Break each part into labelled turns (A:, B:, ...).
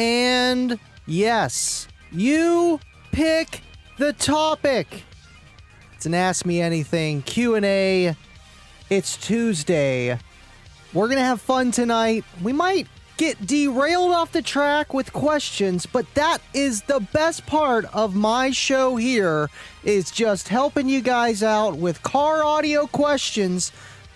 A: And yes, you pick the topic. It's an Ask Me Anything Q&A. It's Tuesday. We're going to have fun tonight. We might get derailed off the track with questions, but that is the best part of my show here, is just helping you guys out with car audio questions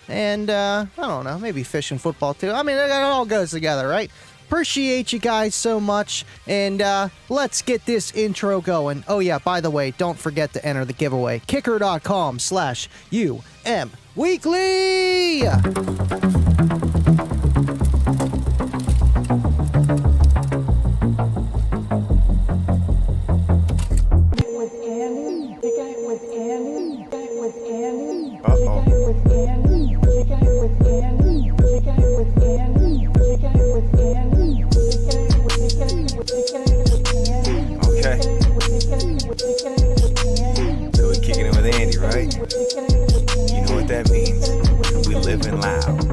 A: and, I don't know, maybe fish and football too. I mean, it all goes together, right? Appreciate you guys so much, and let's get this intro going. Oh yeah, by the way, don't forget to enter the giveaway. Kicker.com/UMWeekly!
B: So we're kicking it with Andy, right? You know what that means. We living loud.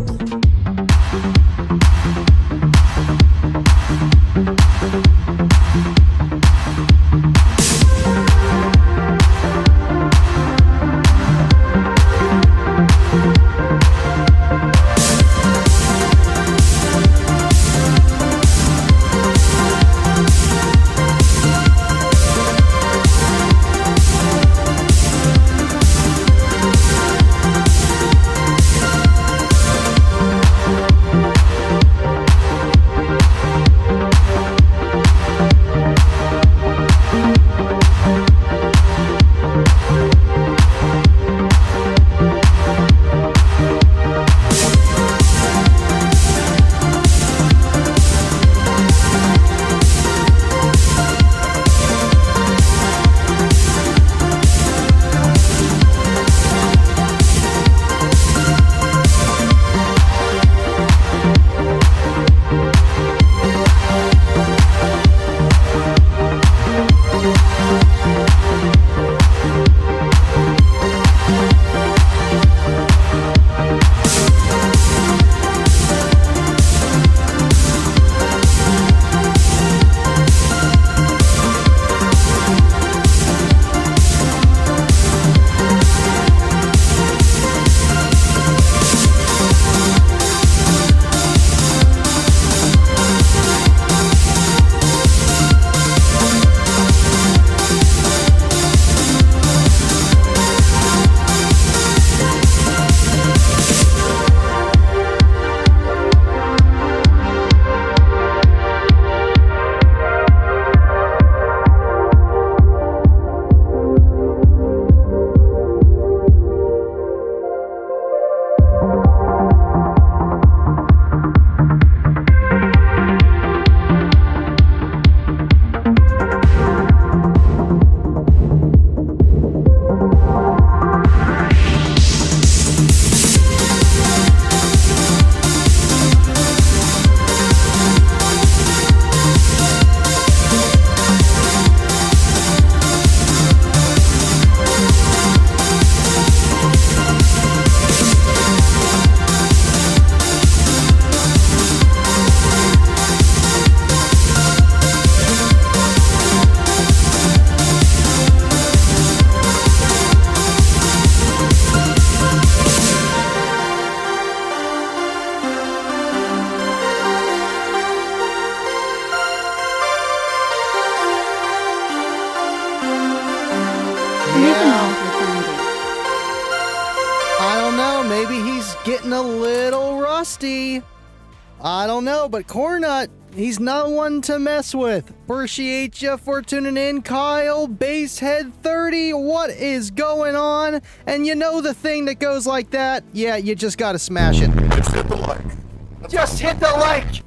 A: I don't know, maybe he's getting a little rusty. I don't know, but Cornut, he's not one to mess with. Appreciate you for tuning in, Kyle, Basehead30. What is going on? And you know the thing that goes like that? Yeah, you just gotta smash it.
C: Just hit the like. Just hit the like!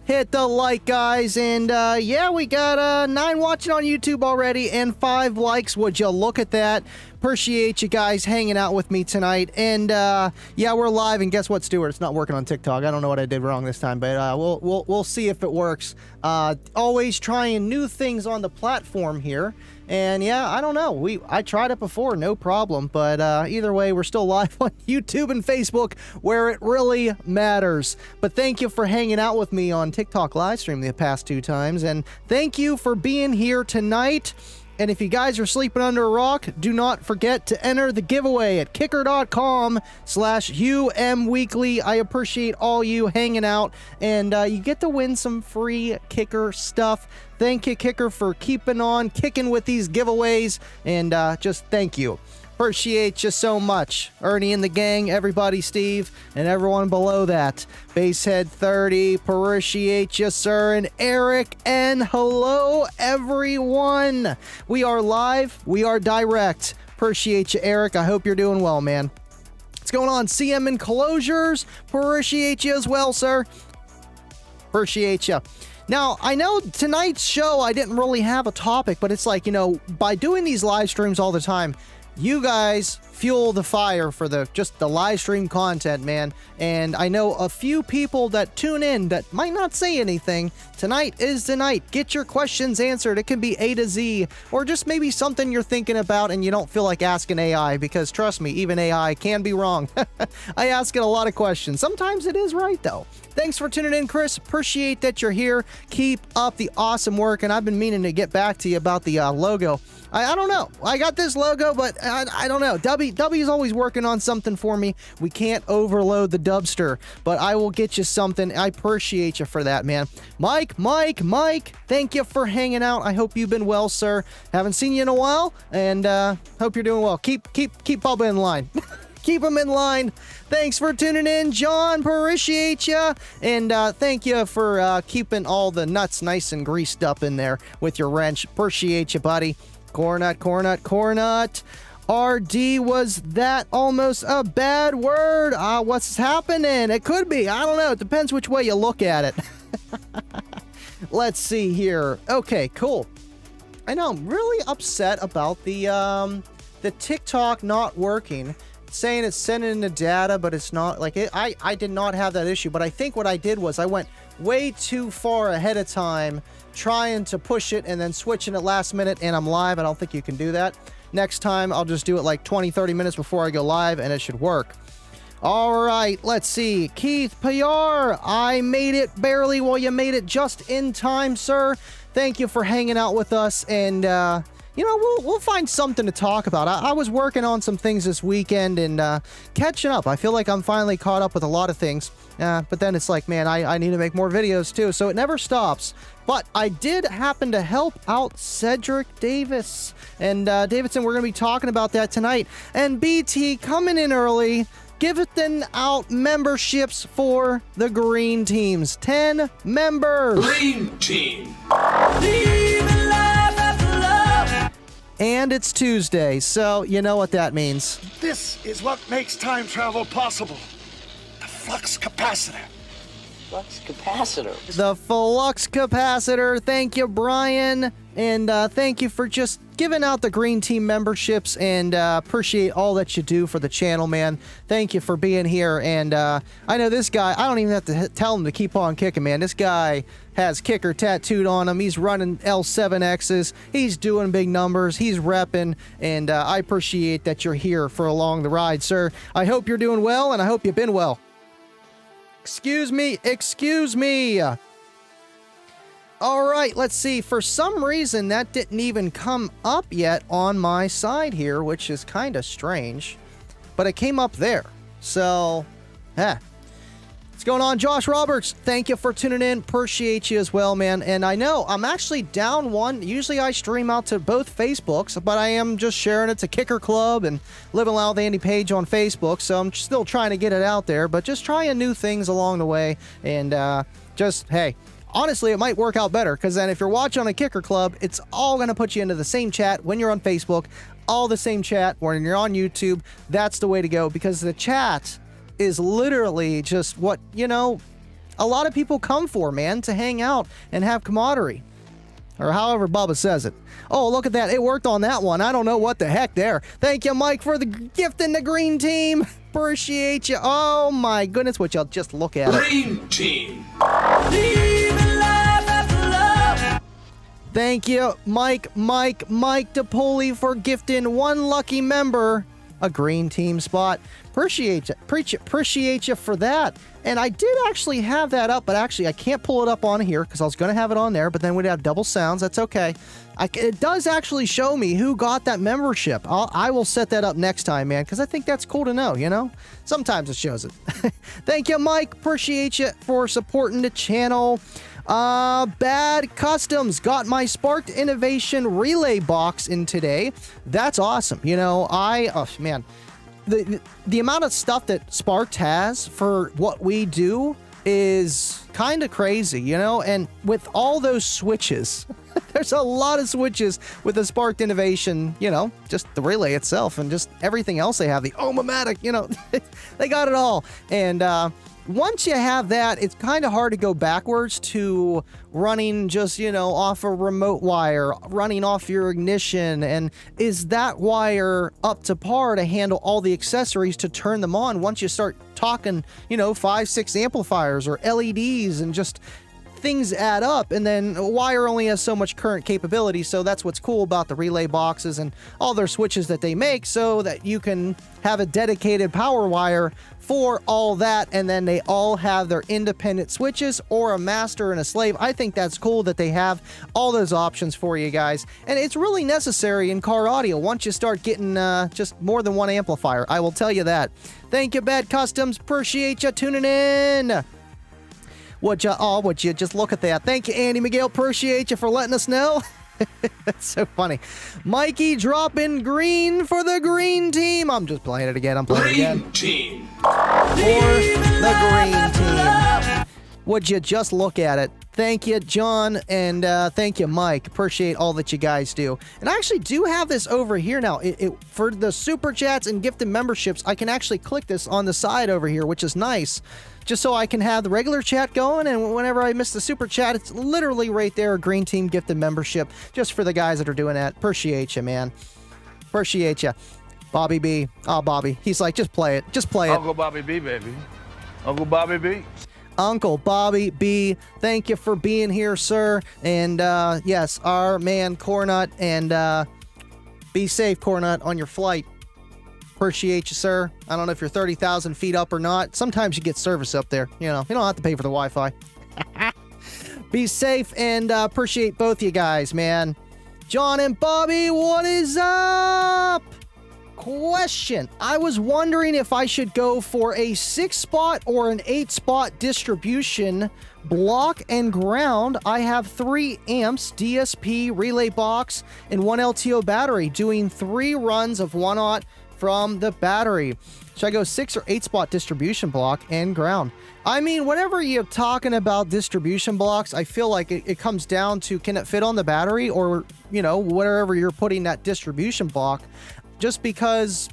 A: Hit the like, guys, and yeah, we got 9 watching on YouTube already and 5 likes. Would you look at that? Appreciate you guys hanging out with me tonight. And yeah, we're live. And guess what, Stuart? It's not working on TikTok. I don't know what I did wrong this time, but we'll see if it works. Always trying new things on the platform here. And yeah, I don't know. I tried it before, no problem. But either way, we're still live on YouTube and Facebook, where it really matters. But thank you for hanging out with me on TikTok live stream the past 2 times, and thank you for being here tonight. And if you guys are sleeping under a rock, do not forget to enter the giveaway at kicker.com/umweekly. I appreciate all you hanging out, and you get to win some free Kicker stuff. Thank you, Kicker, for keeping on kicking with these giveaways, and just thank you. Appreciate you so much. Ernie and the gang, everybody, Steve, and everyone below that. Basehead 30, appreciate you, sir, and Eric, and hello, everyone. We are live. We are direct. Appreciate you, Eric. I hope you're doing well, man. What's going on? CM and Closures, appreciate you as well, sir. Appreciate you. Now, I know tonight's show, I didn't really have a topic, but it's like, you know, by doing these live streams all the time, you guys fuel the fire for just the live stream content, man. And I know a few people that tune in that might not say anything. Tonight is the night. Get your questions answered. It can be A to Z, or just maybe something you're thinking about and you don't feel like asking AI, because trust me, even AI can be wrong. I ask it a lot of questions. Sometimes it is right, though. Thanks for tuning in, Chris. Appreciate that you're here. Keep up the awesome work. And I've been meaning to get back to you about the logo. I don't know. I got this logo, but I don't know. W's always working on something for me. We can't overload the dubster, but I will get you something. I appreciate you for that, man. Mike, thank you for hanging out. I hope you've been well, sir. Haven't seen you in a while, and hope you're doing well. Keep Bubba in line. Keep him in line. Thanks for tuning in, John. Appreciate you. And thank you for keeping all the nuts nice and greased up in there with your wrench. Appreciate you, buddy. Cornut. RD, was that almost a bad word? What's happening? It could be. I don't know. It depends which way you look at it. Let's see here. Okay, cool. I know I'm really upset about the TikTok not working. It's saying it's sending the data, but it's not like it. I did not have that issue, but I think what I did was I went way too far ahead of time trying to push it and then switching it last minute, and I'm live. I don't think you can do that. Next time, I'll just do it like 20-30 minutes before I go live, and it should work. All right, let's see. Keith PR, I made it barely. Well, you made it just in time, sir. Thank you for hanging out with us, and you know, we'll find something to talk about. I was working on some things this weekend and catching up. I feel like I'm finally caught up with a lot of things. But then it's like, man, I need to make more videos too, so it never stops. But I did happen to help out Cedric Davis. And Davidson, we're going to be talking about that tonight. And BT coming in early, giving out memberships for the green teams. 10 members.
C: Green team.
A: And it's Tuesday, so you know what that means.
C: This is what makes time travel possible. The flux capacitor.
D: Flux capacitor.
A: The flux capacitor. Thank you, Brian. And thank you for just giving out the green team memberships, and appreciate all that you do for the channel, man. Thank you for being here. And I know this guy, I don't even have to tell him to keep on kicking, man. This guy has Kicker tattooed on him. He's running L7Xs. He's doing big numbers. He's repping, and I appreciate that you're here for along the ride, sir. I hope you're doing well, and I hope you've been well. Excuse me. All right, let's see. For some reason, that didn't even come up yet on my side here, which is kind of strange. But it came up there. So, what's going on, Josh Roberts? Thank you for tuning in. Appreciate you as well, man. And I know I'm actually down one. Usually I stream out to both Facebooks, but I am just sharing it to Kicker Club and Livin Loud with Andy page on Facebook. So I'm still trying to get it out there, but just trying new things along the way. And hey, honestly, it might work out better, because then if you're watching on a Kicker Club, it's all going to put you into the same chat when you're on Facebook, all the same chat when you're on YouTube. That's the way to go, because the chat is literally just what, you know, a lot of people come for, man, to hang out and have camaraderie. or however Bubba says it. Oh, look at that. It worked on that one. I don't know what the heck there. Thank you, Mike, for the gift in the green team. Appreciate you. Oh, my goodness. Would y'all just look at it.
E: Green team.
A: Thank you, Mike DePoli, for gifting one lucky member a green team spot. Appreciate you for that. And I did actually have that up, but actually I can't pull it up on here because I was going to have it on there, but then we'd have double sounds. That's okay. It does actually show me who got that membership. I will set that up next time, man, because I think that's cool to know, you know? Sometimes it shows it. Thank you, Mike. Appreciate you for supporting the channel. Bad Customs got my Sparked Innovation relay box in today. That's awesome. You know, oh man, the amount of stuff that Sparked has for what we do is kind of crazy, you know, and with all those switches, there's a lot of switches with the Sparked Innovation, you know, just the relay itself and just everything else they have, the Omomatic, you know, they got it all. And, once you have that, it's kind of hard to go backwards to running just, you know, off a remote wire, running off your ignition. And is that wire up to par to handle all the accessories to turn them on once you start talking, you know, 5, 6 amplifiers or LEDs and just things add up, and then a wire only has so much current capability, so that's what's cool about the relay boxes and all their switches that they make, so that you can have a dedicated power wire for all that, and then they all have their independent switches or a master and a slave. I think that's cool that they have all those options for you guys, and it's really necessary in car audio once you start getting just more than one amplifier. I will tell you that. Thank you, Bad Customs. Appreciate you tuning in. Would you just look at that? Thank you, Andy Miguel. Appreciate you for letting us know. That's so funny. Mikey dropping green for the green team. I'm just playing it again. I'm playing it again.
E: Green team.
A: For the green team. Would you just look at it? Thank you, John, and thank you, Mike. Appreciate all that you guys do. And I actually do have this over here now. For the super chats and gifted memberships, I can actually click this on the side over here, which is nice. Just so I can have the regular chat going, and whenever I miss the super chat, it's literally right there, a green team gifted membership, just for the guys that are doing that. Appreciate you, man. Appreciate you. Bobby B. Oh, Bobby. He's like, just play it. Just play it.
F: Uncle Bobby B, baby. Uncle Bobby B.
A: Uncle Bobby B, thank you for being here, sir. And yes, our man Cornut, and be safe, Cornut, on your flight. Appreciate you, sir. I don't know if you're 30,000 feet up or not. Sometimes you get service up there. You know, you don't have to pay for the Wi-Fi. Be safe, and appreciate both you guys, man. John and Bobby, what is up? Question. I was wondering if I should go for a 6-spot or an 8-spot distribution block and ground. I have 3 amps, DSP, relay box, and 1 LTO battery, doing 3 runs of 1/0 from the battery. Should I go 6 or 8-spot distribution block and ground? I mean, whenever you're talking about distribution blocks, I feel like it comes down to, can it fit on the battery, or, you know, wherever you're putting that distribution block. Just because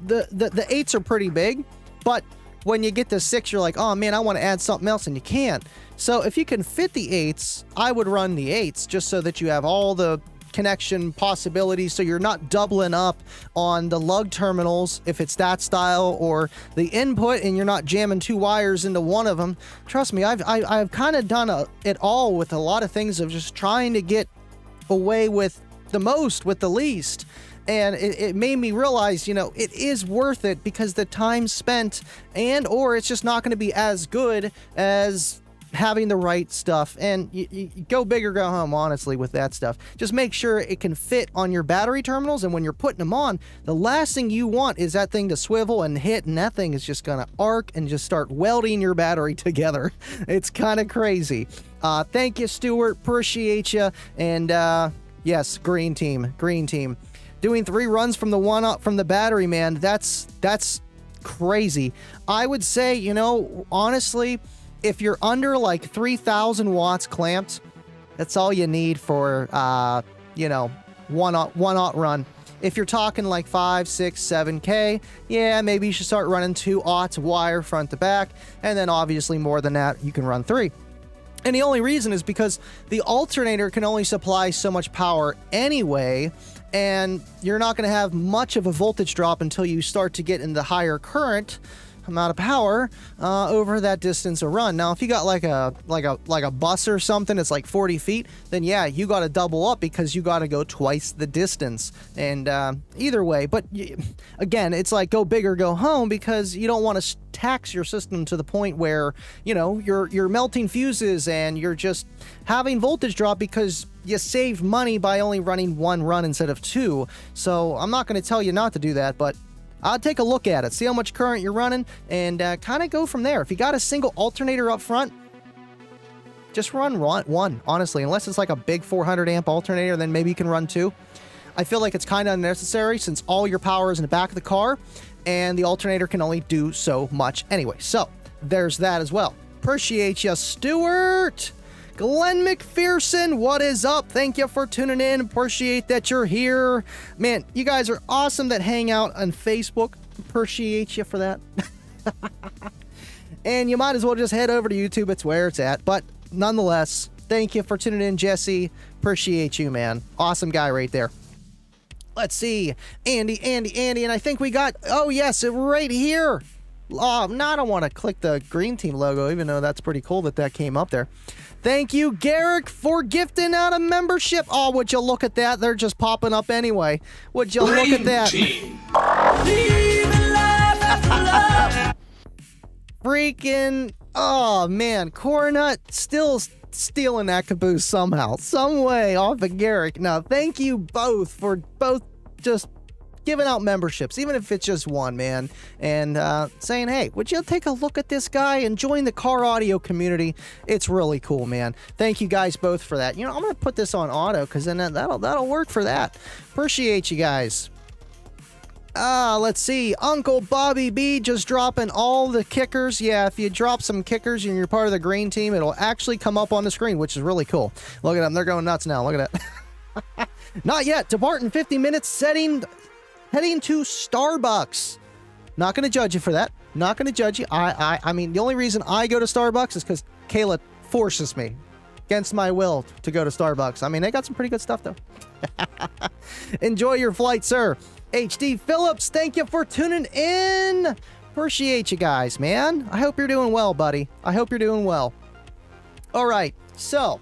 A: the 8s are pretty big, but when you get to 6, you're like, oh man, I want to add something else, and you can't. So if you can fit the 8s, I would run the 8s, just so that you have all the connection possibilities, so you're not doubling up on the lug terminals if it's that style, or the input, and you're not jamming 2 wires into one of them. Trust me, I've kind of done it all with a lot of things of just trying to get away with the most with the least. And it made me realize, you know, it is worth it, because the time spent, and or it's just not going to be as good as having the right stuff. And you go big or go home, honestly, with that stuff. Just make sure it can fit on your battery terminals, and when you're putting them on, the last thing you want is that thing to swivel and hit, and that thing is just going to arc and just start welding your battery together. It's kind of crazy. Thank you, Stuart. Appreciate you. And yes, green team. Doing 3 runs from the 1/0 from the battery, man, that's crazy. I would say, you know, honestly, if you're under like 3,000 watts clamped, that's all you need for, you know, 1/0 run. If you're talking like 5, 6, 7K, yeah, maybe you should start running 2/0 wire front to back, and then obviously more than that, you can run 3. And the only reason is because the alternator can only supply so much power anyway, and you're not going to have much of a voltage drop until you start to get in the higher current amount of power over that distance of run. Now, if you got like a bus or something, it's like 40 feet, then yeah, you got to double up because you got to go twice the distance. And either way, but again, it's like go big or go home, because you don't want to tax your system to the point where, you know, you're melting fuses and you're just having voltage drop because you saved money by only running one run instead of two. So I'm not going to tell you not to do that, but I'll take a look at it, see how much current you're running, and kind of go from there. If you got a single alternator up front, just run one, honestly. Unless it's like a big 400 amp alternator, then maybe you can run two. I feel like it's kind of unnecessary since all your power is in the back of the car, and the alternator can only do so much anyway. So there's that as well. Appreciate you, Stuart. Glenn McPherson, what is up? Thank you for tuning in. Appreciate that you're here. Man, you guys are awesome that hang out on Facebook. Appreciate you for that. And you might as well just head over to YouTube. It's where it's at. But nonetheless, thank you for tuning in, Jesse. Appreciate you, man. Awesome guy right there. Let's see. Andy. And I think we got, oh yes, right here. Oh, no, I don't want to click the green team logo, even though that's pretty cool that came up there. Thank you, Garrick, for gifting out a membership. Oh, would you look at that? They're just popping up anyway. Would you look at that? Freaking, oh man, Cornut still stealing that caboose somehow, some way off of Garrick. Now, thank you both for just giving out memberships, even if it's just one, man, and saying, hey, would you take a look at this guy and join the car audio community? It's really cool, man. Thank you guys both for that. You know, I'm gonna put this on auto because then that'll work for that. Appreciate you guys. Let's see. Uncle Bobby B just dropping all the kickers. Yeah, if you drop some kickers and you're part of the green team, it'll actually come up on the screen, which is really cool. Look at them. They're going nuts now. Look at that. Not yet. Depart in 50 minutes. Heading to Starbucks. Not going to judge you for that. Not going to judge you. I mean, the only reason I go to Starbucks is because Kayla forces me against my will to go to Starbucks. I mean, they got some pretty good stuff, though. Enjoy your flight, sir. HD Phillips, thank you for tuning in. Appreciate you guys, man. I hope you're doing well, buddy. I hope you're doing well. All right, so.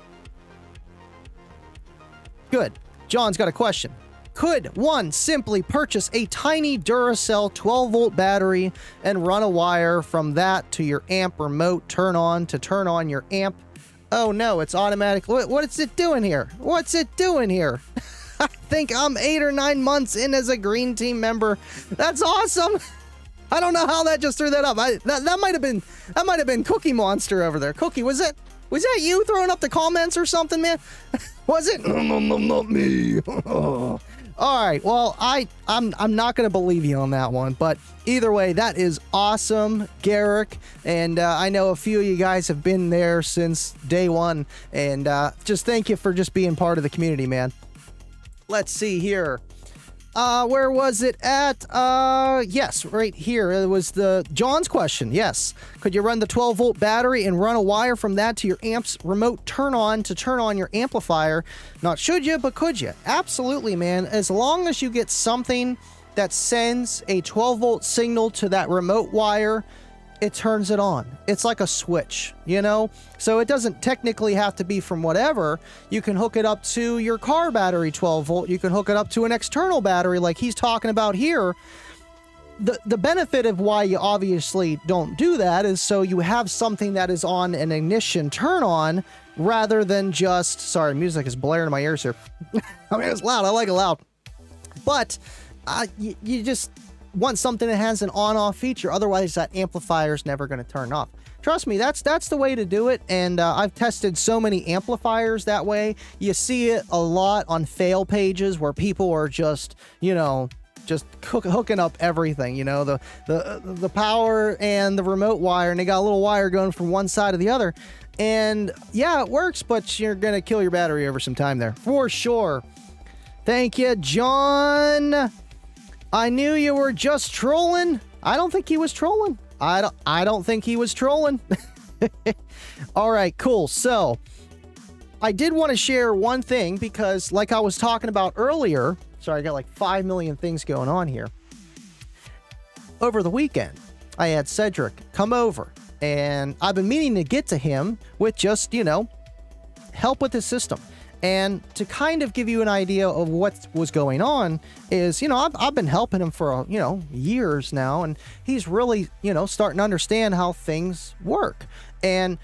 A: Good. John's got a question. Could one simply purchase a tiny Duracell 12-volt battery and run a wire from that to your amp remote turn on your amp? Oh no, it's automatic. What is it doing here? What's it doing here? I think I'm 8 or 9 months in as a green team member. That's awesome. I don't know how that just threw that up. That might have been Cookie Monster over there. Cookie, was that you throwing up the comments or something, man? Was it? No, not me. All right, well, I'm not going to believe you on that one, but either way, that is awesome, Garrick, and I know a few of you guys have been there since day one, and just thank you for just being part of the community, man. Let's see here. Where was it at? Yes, right here. It was John's question. Yes. Could you run the 12-volt battery and run a wire from that to your amp's remote turn on your amplifier? Not should you, but could you? Absolutely, man. As long as you get something that sends a 12-volt signal to that remote wire, it turns it on. It's like a switch, you know? So it doesn't technically have to be from whatever. You can hook it up to your car battery 12-volt. You can hook it up to an external battery like he's talking about here. The benefit of why you obviously don't do that is so you have something that is on an ignition turn on rather than just... Sorry, music is blaring in my ears here. I mean, it's loud. I like it loud. But you just... want something that has an on-off feature, otherwise that amplifier is never going to turn off. Trust me, that's the way to do it, and I've tested so many amplifiers that way. You see it a lot on fail pages where people are just, you know, just hooking up everything, you know, the power and the remote wire, and they got a little wire going from one side to the other, and yeah, it works, but you're going to kill your battery over some time there, for sure. Thank you, John. I knew you were just trolling. I don't think he was trolling. I don't think he was trolling. All right, cool. So I did want to share one thing because like I was talking about earlier, sorry, I got like 5 million things going on here. Over the weekend, I had Cedric come over and I've been meaning to get to him with just, help with his system. And to kind of give you an idea of what was going on is, I've been helping him for, years now, and he's really, starting to understand how things work. And,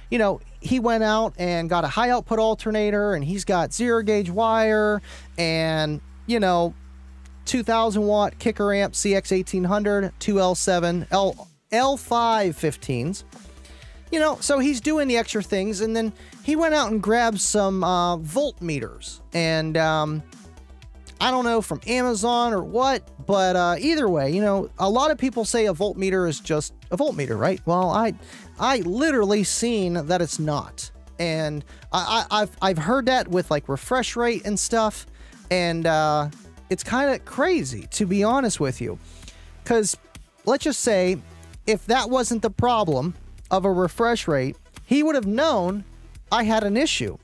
A: he went out and got a high output alternator, and he's got 0 gauge wire and, 2000 watt kicker amp CX1800, 2L7, L5 15s. So he's doing the extra things, and then he went out and grabbed some voltmeters, and I don't know from Amazon or what, but either way, a lot of people say a voltmeter is just a voltmeter, right? Well, I literally seen that it's not, and I've heard that with like refresh rate and stuff, and it's kind of crazy, to be honest with you, because let's just say if that wasn't the problem of a refresh rate, he would have known I had an issue.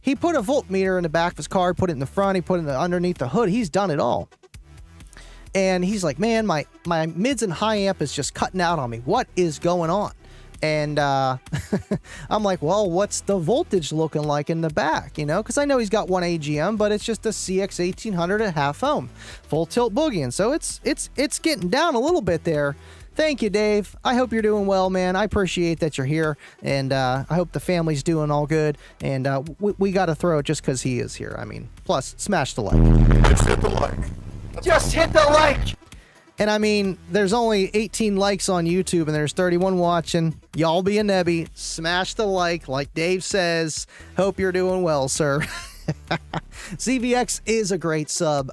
A: He put a voltmeter in the back of his car, put it in the front, he put it underneath the hood. He's done it all. And he's like, man, my mids and high amp is just cutting out on me. What is going on? And I'm like, well, what's the voltage looking like in the back? Because I know he's got one AGM, but it's just a CX1800 at half ohm, full tilt boogie. And so it's getting down a little bit there. Thank you, Dave. I hope you're doing well, man. I appreciate that you're here, and I hope the family's doing all good. And we got to throw it just because he is here. I mean, plus, smash the like.
C: Just hit the like.
A: Just hit the like! And I mean, there's only 18 likes on YouTube, and there's 31 watching. Y'all be a nebby. Smash the like Dave says. Hope you're doing well, sir. CVX is a great sub.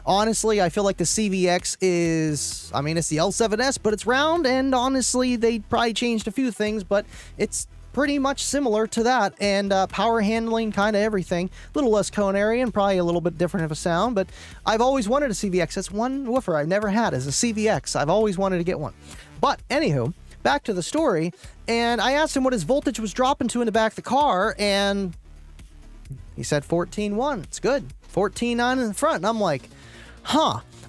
A: Honestly, I feel like the CVX is, it's the L7S, but it's round, and honestly, they probably changed a few things, but it's pretty much similar to that, and power handling, kind of everything. A little less conary and probably a little bit different of a sound, but I've always wanted a CVX. That's one woofer I've never had is a CVX. I've always wanted to get one. But anywho, back to the story, and I asked him what his voltage was dropping to in the back of the car, and he said 14.1. It's good. 14.9 in the front. And I'm like,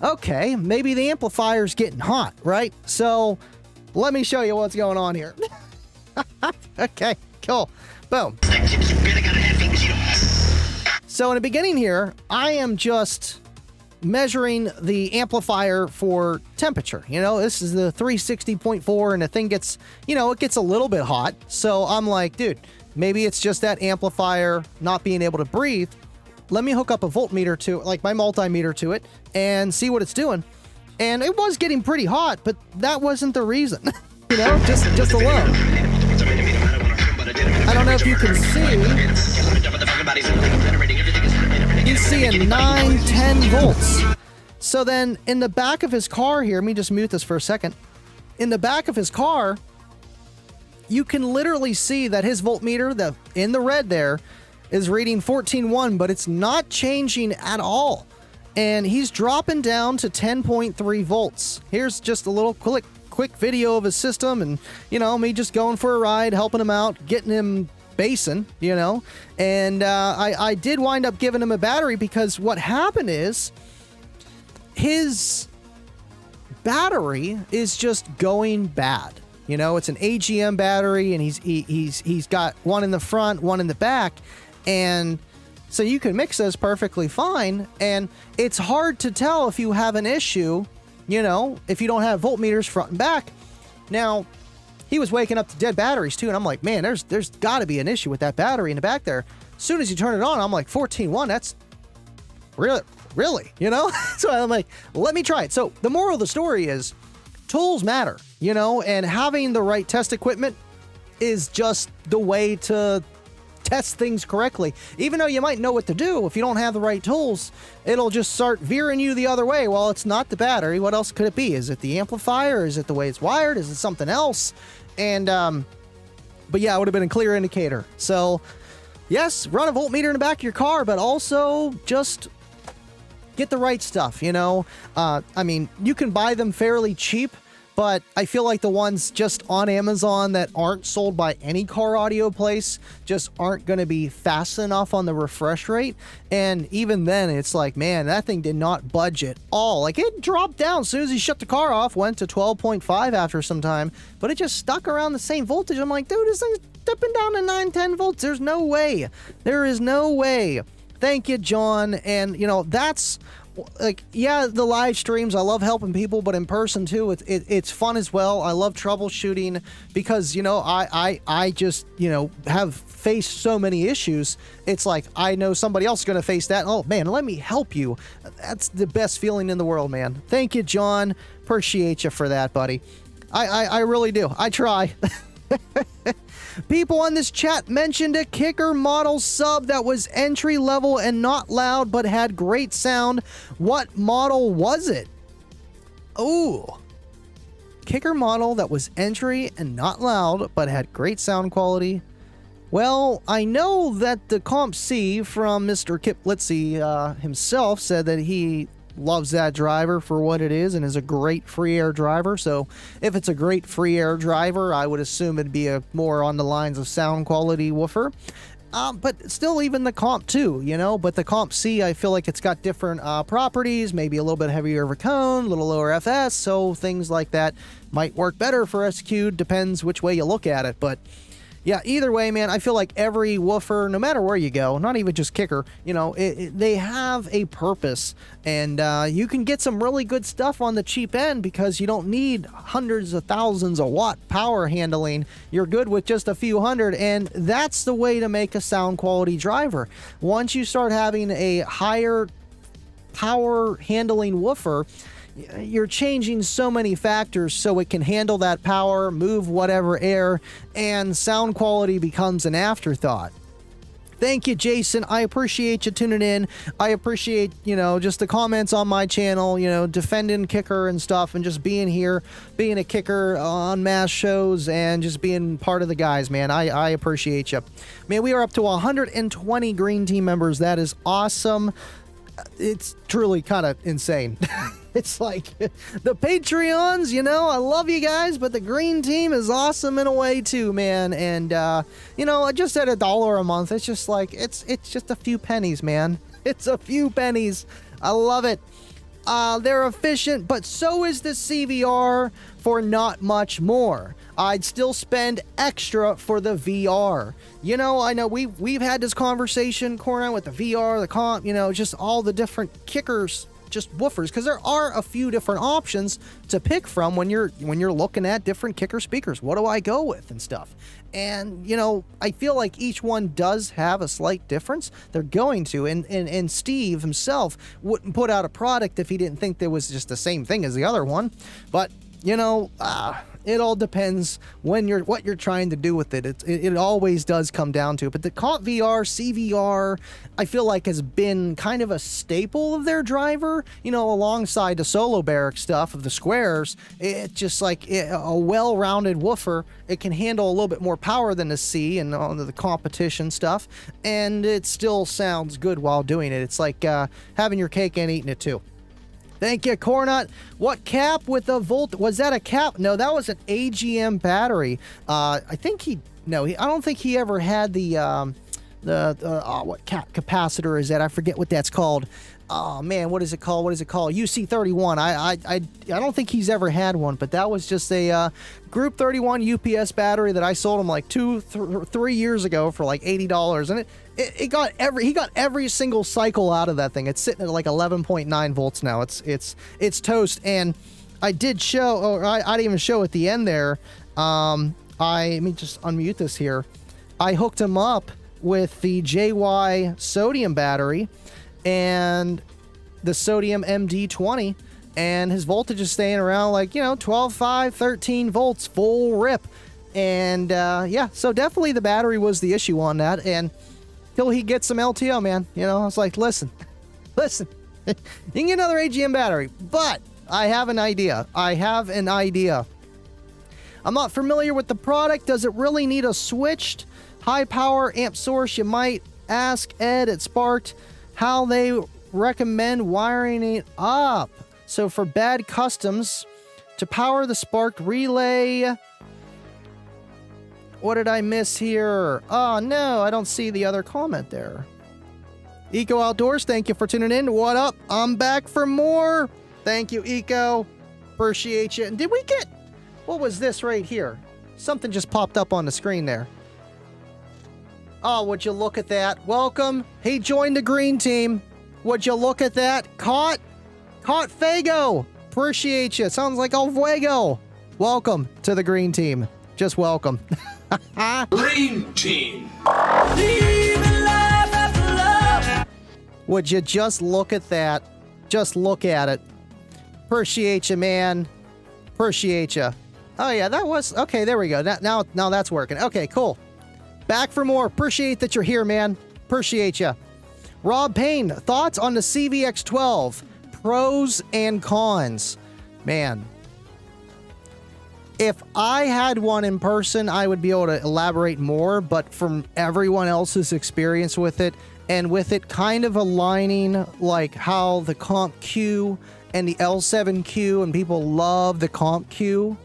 A: okay, maybe the amplifier's getting hot, right? So let me show you what's going on here. Okay, cool. Boom. So in the beginning here, I am just measuring the amplifier for temperature. This is the 360.4, and the thing gets, it gets a little bit hot. So I'm like, dude, maybe it's just that amplifier not being able to breathe. Let me hook up a voltmeter to it, like my multimeter to it, and see what it's doing. And it was getting pretty hot, but that wasn't the reason. Just alone. I don't know if you can see. He's seeing 9, 10 volts. So then in the back of his car here, let me just mute this for a second. In the back of his car, you can literally see that his voltmeter, in the red there, is reading 14.1, but it's not changing at all. And he's dropping down to 10.3 volts. Here's just a little quick video of his system, and, me just going for a ride, helping him out, getting him basing, And I did wind up giving him a battery because what happened is his battery is just going bad. It's an AGM battery, and he's got one in the front, one in the back, and so you can mix those perfectly fine, and it's hard to tell if you have an issue, if you don't have voltmeters front and back. Now, he was waking up to dead batteries too, and I'm like, man, there's got to be an issue with that battery in the back there. As soon as you turn it on, I'm like, 14.1, that's really, So I'm like, let me try it. So the moral of the story is, tools matter, and having the right test equipment is just the way to test things correctly. Even though you might know what to do, if you don't have the right tools, it'll just start veering you the other way. Well, it's not the battery. What else could it be? Is it the amplifier? Is it the way it's wired? Is it something else? And, but yeah, it would have been a clear indicator. So yes, run a voltmeter in the back of your car, but also just get the right stuff, you can buy them fairly cheap. but I feel like the ones just on Amazon that aren't sold by any car audio place just aren't going to be fast enough on the refresh rate. And even then, it's like, man, that thing did not budge at all. Like, it dropped down as soon as he shut the car off, went to 12.5 after some time, but it just stuck around the same voltage. I'm like, dude, this thing's dipping down to 9, 10 volts. There's no way. There is no way. Thank you, John. And, you know, that's like, yeah, the live streams, I love helping people, but in person too, it's fun as well. I love troubleshooting because, you know, I just, you know, have faced so many issues. It's like, I know somebody else is going to face that. Oh man, let me help you. That's the best feeling in the world, man. Thank you, John. Appreciate you for that, buddy. I really do. I try. People on this chat mentioned a kicker model sub that was entry level and not loud but had great sound. What model was it? Ooh. Kicker model that was entry and not loud but had great sound quality. Well, I know that the Comp C from Mr. Kip Litzy himself said that he loves that driver for what it is and is a great free air driver. So if it's a great free air driver, I would assume it'd be a more on the lines of sound quality woofer. But still, even the Comp 2, you know, but the Comp C, I feel like it's got different properties, maybe a little bit heavier of a cone, a little lower FS, so things like that might work better for SQ, depends which way you look at it. But yeah, either way, man, I feel like every woofer, no matter where you go, not even just kicker, you know, they have a purpose. And you can get some really good stuff on the cheap end because you don't need hundreds of thousands of watt power handling. You're good with just a few hundred, and that's the way to make a sound quality driver. Once you start having a higher power handling woofer, you're changing so many factors so it can handle that power, move whatever air, and sound quality becomes an afterthought. Thank you, Jason. I appreciate you tuning in. I appreciate, you know, just the comments on my channel, you know, defending kicker and stuff, and just being here, being a kicker on mass shows, and just being part of the guys, man. I appreciate you. Man, we are up to 120 Green Team members. That is awesome. It's truly kind of insane. It's like the Patreons, you know, I love you guys, but the Green Team is awesome in a way too, man. And, you know, just at $1 a month, it's just like, it's just a few pennies, man. It's a few pennies. I love it. They're efficient, but so is the CVR for not much more. I'd still spend extra for the VR. You know, I know we've had this conversation, Corna, with the VR, the Comp, you know, just all the different kickers, just woofers, because there are a few different options to pick from when you're looking at different kicker speakers. What do I go with and stuff? And, you know, I feel like each one does have a slight difference. They're going to. And Steve himself wouldn't put out a product if he didn't think there was just the same thing as the other one. But, you know, it all depends what you're trying to do with it. It always does come down to it. But the Comp VR, CVR, I feel like has been kind of a staple of their driver, you know, alongside the solo barrack stuff of the squares. It's just like a well-rounded woofer. It can handle a little bit more power than the C and on the competition stuff, and it still sounds good while doing it. It's like having your cake and eating it too. Thank you, Cornut. What cap with a volt? Was that a cap? No, that was an AGM battery. I don't think he ever had the what capacitor is that? I forget what that's called. Oh man, what is it called? UC31. I don't think he's ever had one, but that was just a Group 31 UPS battery that I sold him like 3 years ago for like $80, and he got every single cycle out of that thing. It's sitting at like 11.9 volts now. It's toast. And I did show, or I didn't even show at the end there. Let me just unmute this here. I hooked him up with the JY sodium battery and the sodium MD20, and his voltage is staying around like, you know, 12.5, 13 volts, full rip. And yeah, so definitely the battery was the issue on that. And till he gets some LTO, man, you know, I was like, listen, you can get another AGM battery, but I have an idea. I'm not familiar with the product. Does it really need a switched high power amp source? You might ask Ed at Sparked how they recommend wiring it up. So for bad customs, To power the sparked relay. What did I miss here? Oh, no, I don't see the other comment there. Eco Outdoors, thank you for tuning in. What up? I'm back for more. Thank you, Eco. Appreciate you. And did we get... What was this right here? Something just popped up on the screen there. Oh, would you look at that? Welcome. He joined the green team. Would you look at that? Caught Fago. Appreciate you. Sounds like El Fuego. Welcome to the green team. Just welcome.
E: Green team.
A: Would you just look at that? Just look at it. Appreciate you, man. Appreciate you. Oh, yeah, that was... Okay, there we go. Now that's working. Okay, cool. Back for more. Appreciate that you're here, man. Appreciate you. Rob Payne, thoughts on the CVX-12? Pros and cons. Man. If I had one in person, I would be able to elaborate more, but from everyone else's experience with it, and with it kind of aligning like how the Comp Q and the L7Q, and people love the Comp Q,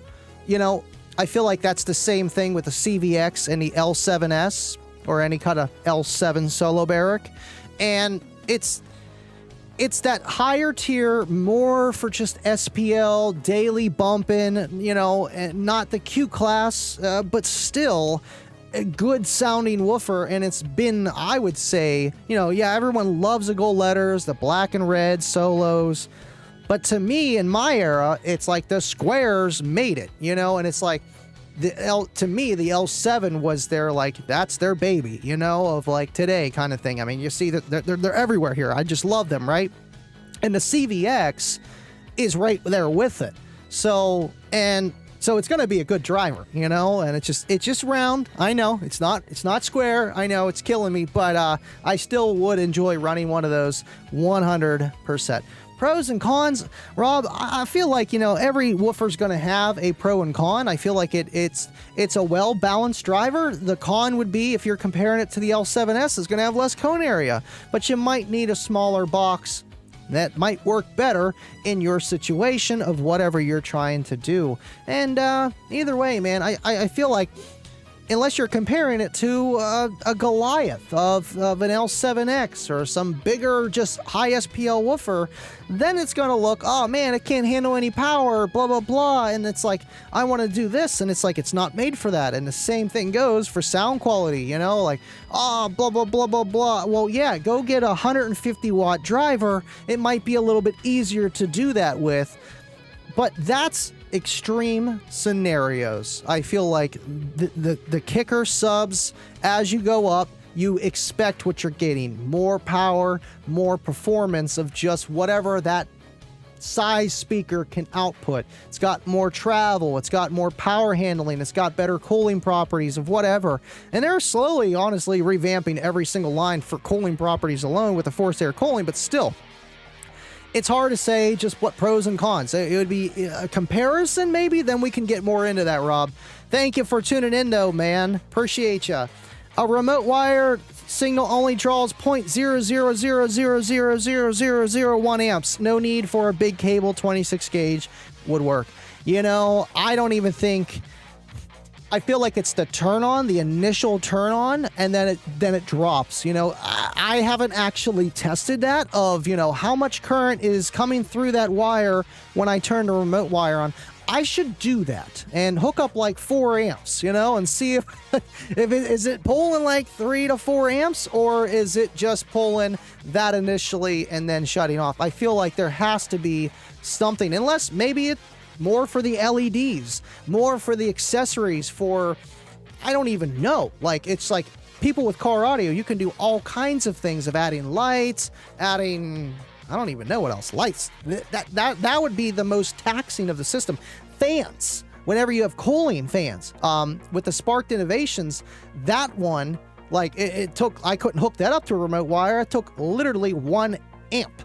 A: you know, I feel like that's the same thing with the CVX and the L7S, or any kind of L7 solo barrack, and it's that higher tier, more for just SPL, daily bumping, you know, and not the Q class, but still a good sounding woofer. And it's been, I would say, you know, yeah, everyone loves the gold letters, the black and red solos. But to me, in my era, it's like the squares made it, you know, and it's like, to me, the L7 was their, like, that's their baby, you know, of like today kind of thing. I mean, you see that they're everywhere here. I just love them, right? And the CVX is right there with it. So it's going to be a good driver, you know, and it's just round. I know it's not square. I know it's killing me, but I still would enjoy running one of those 100%. Pros and cons, Rob, I feel like, you know, every woofer's going to have a pro and con. I feel like it's a well-balanced driver. The con would be, if you're comparing it to the L7S, it's going to have less cone area, but you might need a smaller box that might work better in your situation of whatever you're trying to do. And either way, man, I feel like, unless you're comparing it to a Goliath of an L7X or some bigger, just high SPL woofer, then it's going to look, oh man, it can't handle any power, blah, blah, blah. And it's like, I want to do this. And it's like, it's not made for that. And the same thing goes for sound quality, you know, like, oh, blah, blah, blah, blah, blah. Well, yeah, go get a 150 watt driver. It might be a little bit easier to do that with, but that's extreme scenarios. I feel like the kicker subs, as you go up, you expect what you're getting. More power, more performance of just whatever that size speaker can output. It's got more travel, it's got more power handling, it's got better cooling properties of whatever. And they're slowly, honestly, revamping every single line for cooling properties alone with the forced air cooling, but still, it's hard to say just what pros and cons. It would be a comparison, maybe, then we can get more into that, Rob. Thank you for tuning in, though, man. Appreciate you. A remote wire signal only draws 0.000000001 amps. No need for a big cable. 26 gauge would work. You know, I don't even think... I feel like it's the turn on, the initial turn on, and then it drops. You know, I haven't actually tested that of, you know, how much current is coming through that wire when I turn the remote wire on. I should do that and hook up like 4 amps, you know, and see if is it pulling like 3 to 4 amps, or is it just pulling that initially and then shutting off. I feel like there has to be something, unless maybe it's more for the LEDs, more for the accessories, for, I don't even know. Like, it's like people with car audio, you can do all kinds of things of adding lights, adding, I don't even know what else, lights. That would be the most taxing of the system. Fans, whenever you have cooling fans, with the Sparked Innovations, that one, like it took, I couldn't hook that up to a remote wire. It took literally 1 amp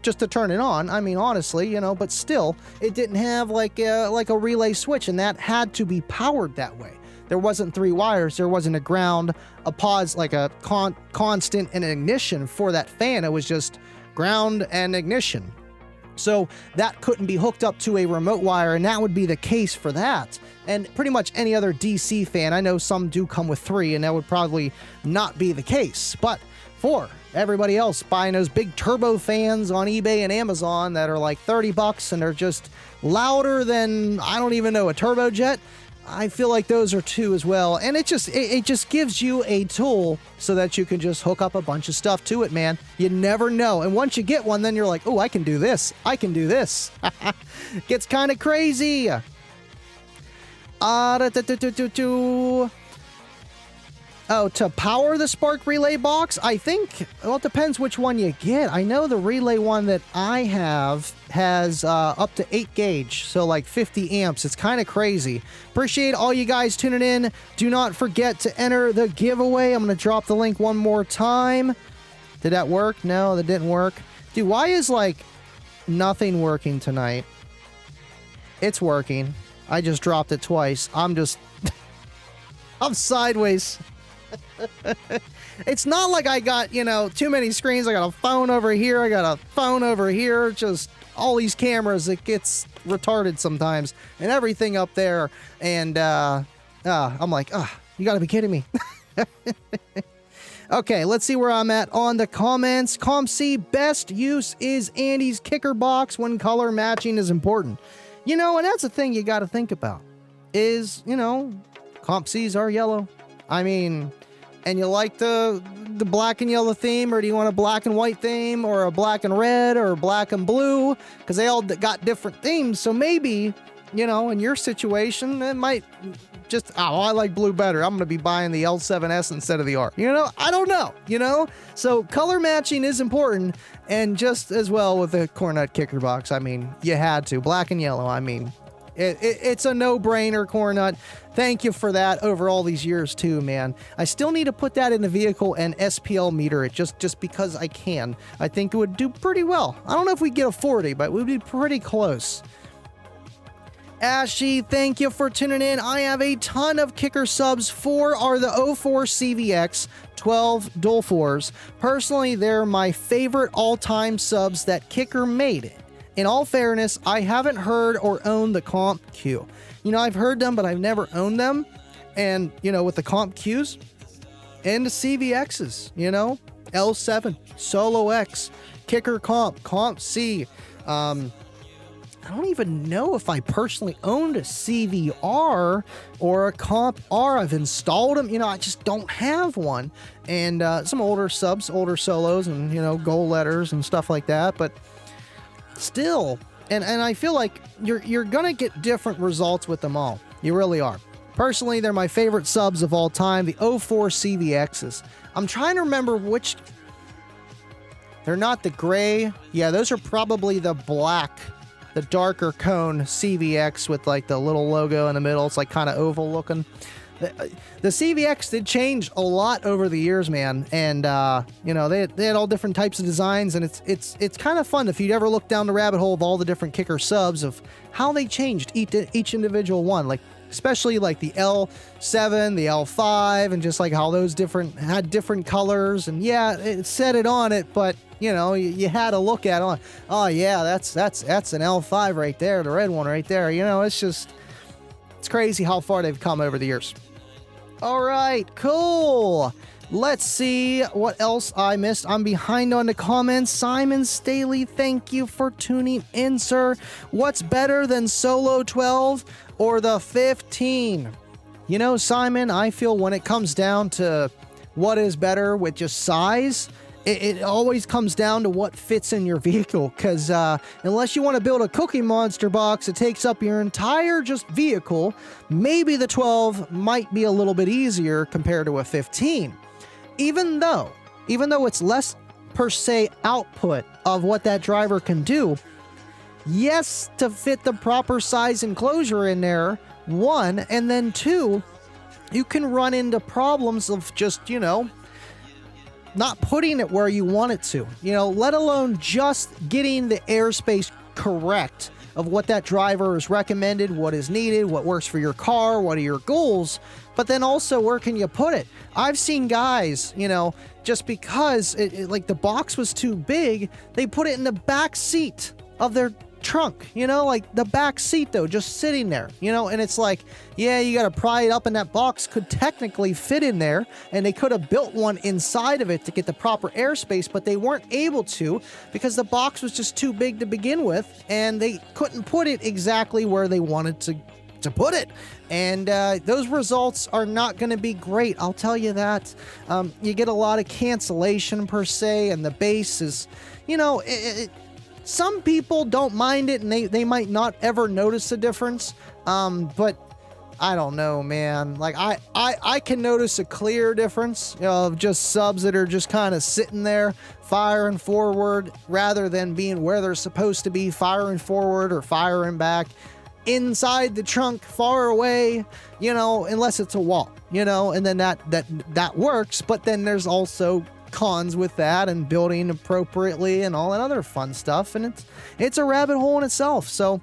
A: just to turn it on. I mean, honestly, you know, but still, it didn't have like a relay switch, and that had to be powered that way. There wasn't 3 wires. There wasn't a ground, a pause, like a constant and ignition for that fan. It was just ground and ignition. So that couldn't be hooked up to a remote wire, and that would be the case for that. And pretty much any other DC fan, I know some do come with 3, and that would probably not be the case. But for everybody else buying those big turbo fans on eBay and Amazon that are like $30 and are just louder than, I don't even know, a turbojet, I feel like those are 2 as well. And it just gives you a tool so that you can just hook up a bunch of stuff to it, man. You never know. And once you get one, then you're like, oh, I can do this. I can do this. Gets kind of crazy. Oh, to power the spark relay box, I think, well, it depends which one you get. I know the relay one that I have has up to 8 gauge, so like 50 amps. It's kind of crazy. Appreciate all you guys tuning in. Do not forget to enter the giveaway. I'm going to drop the link one more time. Did that work? No, that didn't work. Dude, why is like nothing working tonight? It's working. I just dropped it twice. I'm sideways. It's not like I got, too many screens. I got a phone over here. I got a phone over here. Just all these cameras. It gets retarded sometimes. And everything up there. And I'm like, you gotta be kidding me. Okay, let's see where I'm at on the comments. CompC, best use is Andy's kicker box when color matching is important. And that's the thing you got to think about is, CompCs are yellow. I mean, and you like the black and yellow theme, or do you want a black and white theme, or a black and red, or black and blue? Because they all got different themes. So maybe, in your situation, it might just, I like blue better. I'm going to be buying the L7S instead of the R. I don't know, So color matching is important. And just as well with the Cornut kicker box, I mean, you had to. Black and yellow, I mean, it's a no-brainer, Cornut. Thank you for that over all these years too, man. I still need to put that in the vehicle and SPL meter it just because I can. I think it would do pretty well. I don't know if we get a 40, but we'd be pretty close. Ashy, thank you for tuning in. I have a ton of kicker subs. 4 are the 04 CVX, 12 dual 4s. Personally, they're my favorite all-time subs that Kicker made. In all fairness, I haven't heard or owned the Comp Q. I've heard them, but I've never owned them. And, with the Comp Qs and the CVXs, L7, Solo X, Kicker Comp C. I don't even know if I personally owned a CVR or a Comp R. I've installed them. I just don't have one. And some older subs, older solos, and, gold letters and stuff like that. But still, and I feel like you're going to get different results with them all. You really are. Personally, they're my favorite subs of all time, the 04 CVXs. I'm trying to remember which... They're not the gray. Yeah, those are probably the black, the darker cone CVX with like the little logo in the middle. It's like kind of oval looking. The CVX did change a lot over the years, man. And, they had all different types of designs, and it's kind of fun if you'd ever look down the rabbit hole of all the different kicker subs of how they changed each individual one. Like, especially like the L7, the L5, and just like how those had different colors. And yeah, it said it on it, but you had to look at it. Oh yeah, that's an L5 right there, the red one right there. It's crazy how far they've come over the years. All right, cool. Let's see what else I missed. I'm behind on the comments. Simon Staley, thank you for tuning in, sir. What's better than Solo 12 or the 15? Simon, I feel when it comes down to what is better with just size, it always comes down to what fits in your vehicle, because unless you want to build a Cookie Monster box that takes up your entire just vehicle, maybe the 12 might be a little bit easier compared to a 15. Even though it's less per se output of what that driver can do, yes, to fit the proper size enclosure in there, 1, and then 2, you can run into problems of just, not putting it where you want it to, let alone just getting the airspace correct of what that driver is recommended, what is needed, what works for your car, what are your goals, but then also where can you put it? I've seen guys, just because like the box was too big, they put it in the back seat of their trunk, like the back seat though, just sitting there, and it's like, yeah, you got to pry it up, and that box could technically fit in there, and they could have built one inside of it to get the proper airspace, but they weren't able to because the box was just too big to begin with, and they couldn't put it exactly where they wanted to put it. And those results are not going to be great, I'll tell you that. You get a lot of cancellation per se, and the bass is, some people don't mind it, and they might not ever notice the difference. But I don't know, man. Like I can notice a clear difference of just subs that are just kind of sitting there firing forward rather than being where they're supposed to be, firing forward or firing back inside the trunk far away, unless it's a wall, and then that works. But then there's also cons with that and building appropriately and all that other fun stuff, and it's a rabbit hole in itself. So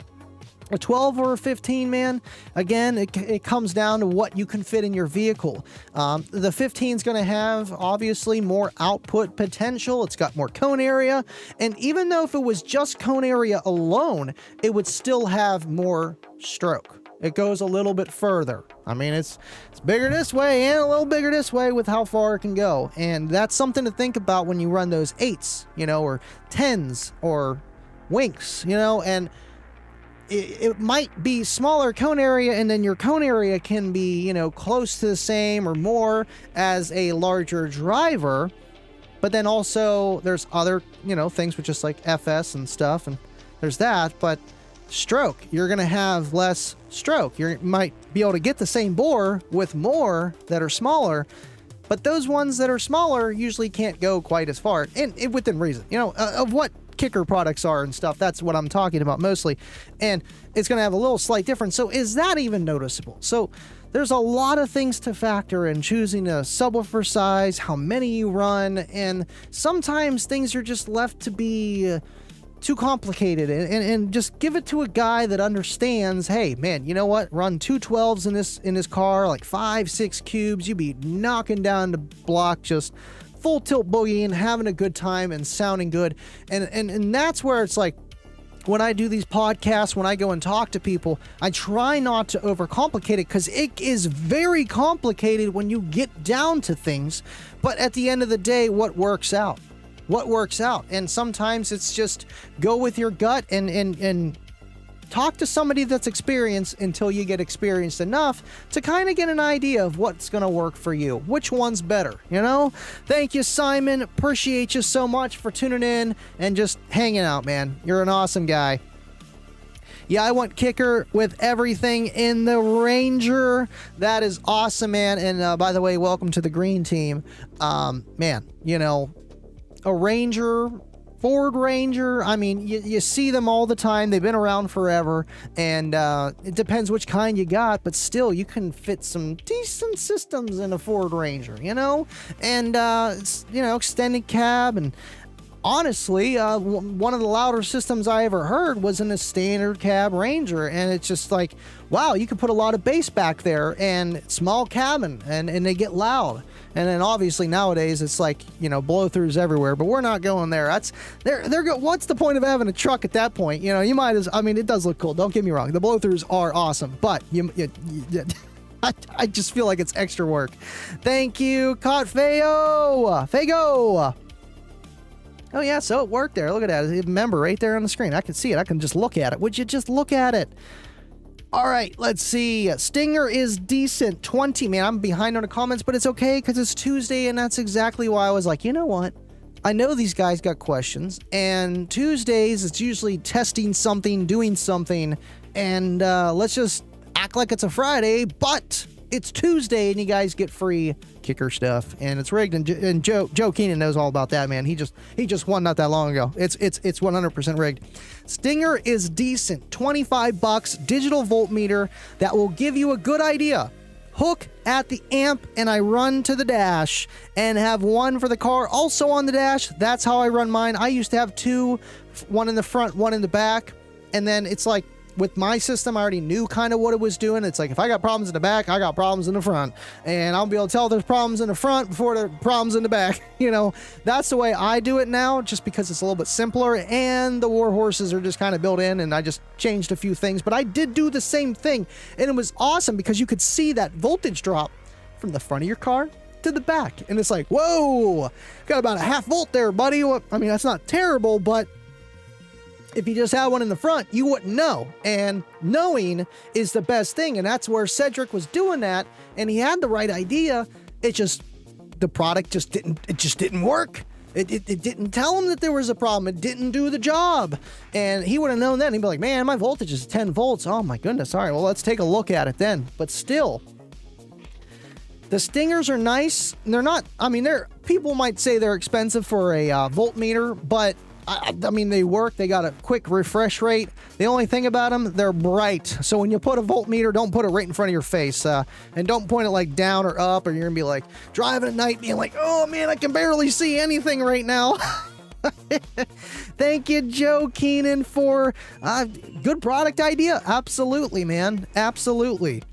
A: a 12 or a 15, man, again, it comes down to what you can fit in your vehicle. The 15 is going to have obviously more output potential. It's got more cone area, and even though if it was just cone area alone, it would still have more stroke. It goes a little bit further. I mean, it's bigger this way and a little bigger this way with how far it can go. And that's something to think about when you run those 8s, or 10s or winks, and it might be smaller cone area, and then your cone area can be, close to the same or more as a larger driver. But then also there's other, things with just like FS and stuff, and there's that. But stroke, you're going to have less stroke. You might be able to get the same bore with more that are smaller, but those ones that are smaller usually can't go quite as far, and within reason, of what kicker products are and stuff. That's what I'm talking about mostly, and it's going to have a little slight difference. So is that even noticeable? So there's a lot of things to factor in choosing a subwoofer size, how many you run, and sometimes things are just left to be too complicated, and just give it to a guy that understands, hey man, you know what, run 212s in this car, like 5-6 cubes, you'd be knocking down the block, just full tilt boogieing, having a good time and sounding good. And that's where it's like, when I do these podcasts, when I go and talk to people, I try not to overcomplicate it, because it is very complicated when you get down to things. But at the end of the day, what works out? And sometimes it's just go with your gut and talk to somebody that's experienced until you get experienced enough to kind of get an idea of what's going to work for you. Which one's better, Thank you, Simon. Appreciate you so much for tuning in and just hanging out, man. You're an awesome guy. Yeah, I want kicker with everything in the Ranger. That is awesome, man. And by the way, welcome to the green team. Man, a Ranger, Ford Ranger, I mean, you see them all the time. They've been around forever, and it depends which kind you got, but still, you can fit some decent systems in a Ford Ranger, and extended cab. And honestly, one of the louder systems I ever heard was in a standard cab Ranger, and it's just like, wow, you can put a lot of bass back there, and small cabin, and they get loud. And then obviously nowadays it's like, blow-throughs everywhere, but we're not going there. What's the point of having a truck at that point? You might as, it does look cool. Don't get me wrong. The blow-throughs are awesome, but I just feel like it's extra work. Thank you, Caught Fago. Oh yeah, so it worked there. Look at that. Remember right there on the screen. I can see it. I can just look at it. Would you just look at it? All right, let's see. Stinger is decent. 20. Man, I'm behind on the comments, but it's okay because it's Tuesday, and that's exactly why I was like, you know what? I know these guys got questions, and Tuesdays, it's usually testing something, doing something, and let's just act like it's a Friday, but it's Tuesday, and you guys get free kicker stuff, and it's rigged, and Joe Keenan knows all about that, man. He just won not that long ago. It's 100% rigged. Stinger is decent. $25, digital voltmeter that will give you a good idea. Hook at the amp, and I run to the dash, and have one for the car also on the dash. That's how I run mine. I used to have two, one in the front, one in the back, and then it's like with my system, I already knew kind of what it was doing. It's like, if I got problems in the back, I got problems in the front, and I'll be able to tell there's problems in the front before there are problems in the back. You know, that's the way I do it now, just because it's a little bit simpler, and the war horses are just kind of built in, and I just changed a few things. But I did do the same thing, and it was awesome because you could see that voltage drop from the front of your car to the back, and it's like, whoa, got about a half volt there, buddy. I mean, that's not terrible, but if you just had one in the front, you wouldn't know. And knowing is the best thing. And that's where Cedric was doing that. And he had the right idea. It just, the product just didn't work. It didn't tell him that there was a problem. It didn't do the job. And he would have known then. He'd be like, man, my voltage is 10 volts. Oh my goodness. All right, well, let's take a look at it then. But still, the Stingers are nice. They're not, I mean, people might say they're expensive for a voltmeter, but I mean, they work. They got a quick refresh rate. The only thing about them, they're bright. So when you put a voltmeter, don't put it right in front of your face. And don't point it like down or up, or you're going to be like driving at night being like, oh man, I can barely see anything right now. Thank you, Joe Keenan, for good product idea. Absolutely, man. Absolutely.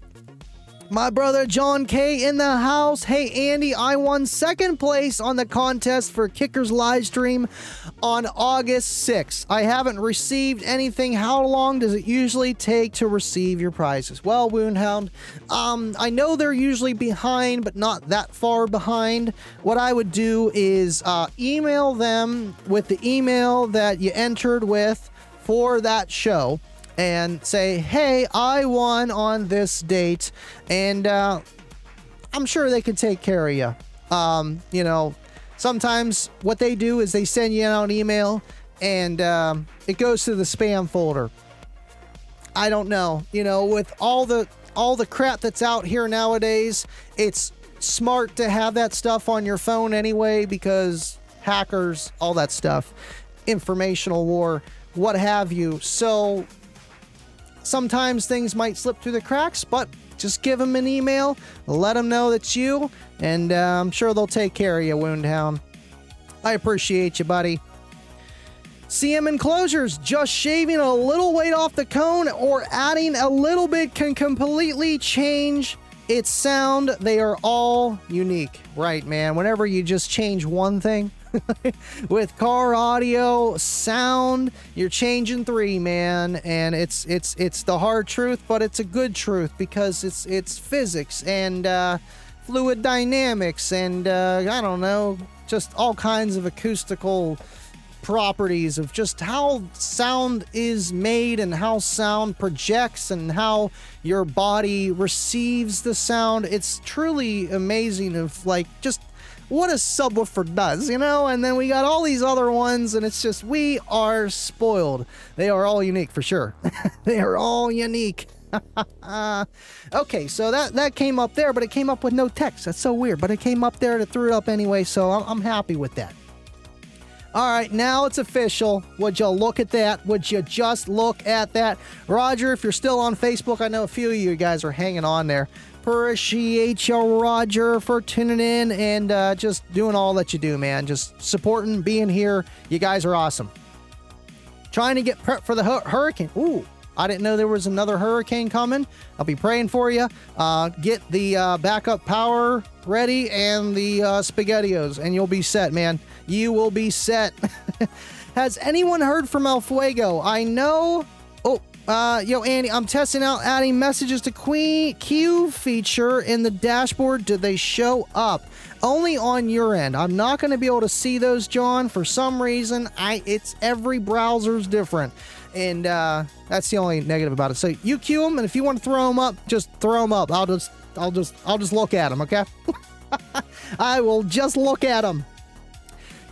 A: My brother John K in the house. Hey, Andy, I won second place on the contest for Kickers live stream on August 6th. I haven't received anything. How long does it usually take to receive your prizes? Well, Woundhound, I know they're usually behind, but not that far behind. What I would do is email them with the email that you entered with for that show, and say, hey, I won on this date, and I'm sure they can take care of you. You know, sometimes what they do is they send you out an email, and it goes to the spam folder. I don't know. You know, with all the crap that's out here nowadays, it's smart to have that stuff on your phone anyway, because hackers, all that stuff, informational war, what have you. So sometimes things might slip through the cracks, but just give them an email, let them know that's you, and I'm sure they'll take care of you, Woundhound. I appreciate you, buddy. CM enclosures, just shaving a little weight off the cone or adding a little bit can completely change its sound. They are all unique, right, man? Whenever you just change one thing, with car audio sound, you're changing three, man, and it's the hard truth, but it's a good truth, because it's physics and fluid dynamics and I don't know, just all kinds of acoustical properties of just how sound is made and how sound projects and how your body receives the sound. It's truly amazing of like just what a subwoofer does, you know? And then we got all these other ones, and it's just, we are spoiled. They are all unique for sure. They are all unique. Okay, so that came up there, but it came up with no text. That's so weird, but it came up there and it threw it up anyway, so I'm happy with that. All right, now it's official. Would you look at that? Would you just look at that? Roger, if you're still on Facebook, I know a few of you guys are hanging on there. Appreciate you, Roger, for tuning in and just doing all that you do, man. Just supporting, being here. You guys are awesome. Trying to get prepped for the hurricane. Ooh, I didn't know there was another hurricane coming. I'll be praying for you. Get the backup power ready and the SpaghettiOs, and you'll be set, man. You will be set. Has anyone heard from El Fuego? I know. Yo, Andy, I'm testing out adding messages to queue feature in the dashboard. Do they show up? Only on your end. I'm not going to be able to see those, John. For some reason, it's every browser's different. And that's the only negative about it. So you queue them, and if you want to throw them up, just throw them up. I'll just look at them, okay? I will just look at them.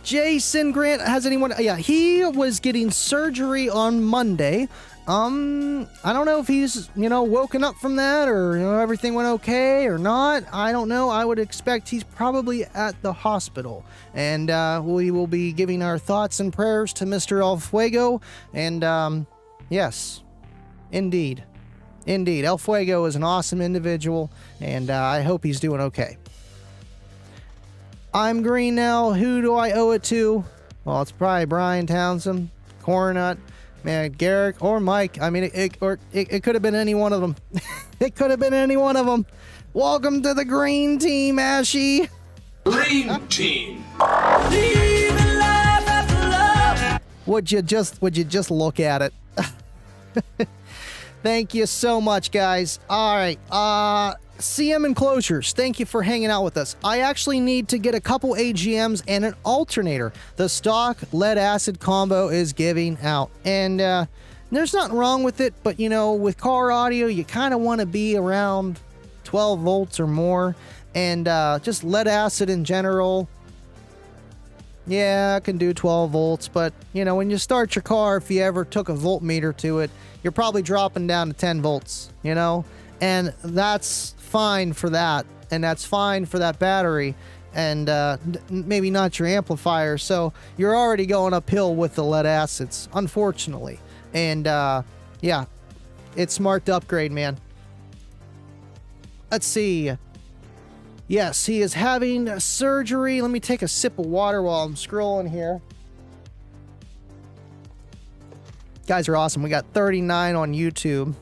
A: Jason Grant, has anyone? Yeah, he was getting surgery on Monday. I don't know if he's, woken up from that or, everything went okay or not. I don't know. I would expect he's probably at the hospital. And we will be giving our thoughts and prayers to Mr. El Fuego. And yes, indeed. Indeed. El Fuego is an awesome individual, and I hope he's doing okay. I'm green now. Who do I owe it to? Well, it's probably Brian Townsend, Coronut, man, Garrick or Mike. I mean, it could have been any one of them. It could have been any one of them. Welcome to the green team, Ashy.
E: Green team.
A: Would you just look at it? Thank you so much, guys. All right. CM Enclosures, thank you for hanging out with us. I actually need to get a couple AGMs and an alternator. The stock lead acid combo is giving out. And there's nothing wrong with it, but you know, with car audio, you kind of want to be around 12 volts or more. And just lead acid in general, yeah, I can do 12 volts, but you know, when you start your car, if you ever took a voltmeter to it, you're probably dropping down to 10 volts, you know, and that's fine for that, and that's fine for that battery, and maybe not your amplifier. So you're already going uphill with the lead acids, unfortunately. And yeah, it's smart to upgrade, man. Let's see. Yes, he is having surgery. Let me take a sip of water while I'm scrolling here. Guys are awesome. We got 39 on YouTube,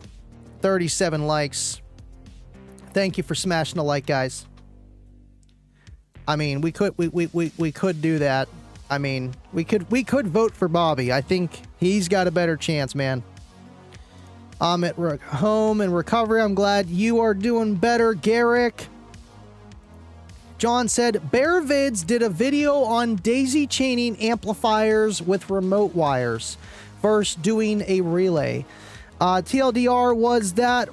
A: 37 likes. Thank you for smashing the like, guys. I mean, we could do that. I mean, we could vote for Bobby. I think he's got a better chance, man. I'm at home in recovery. I'm glad you are doing better, Garrick. John said, Bear Vids did a video on daisy chaining amplifiers with remote wires versus doing a relay. TLDR was that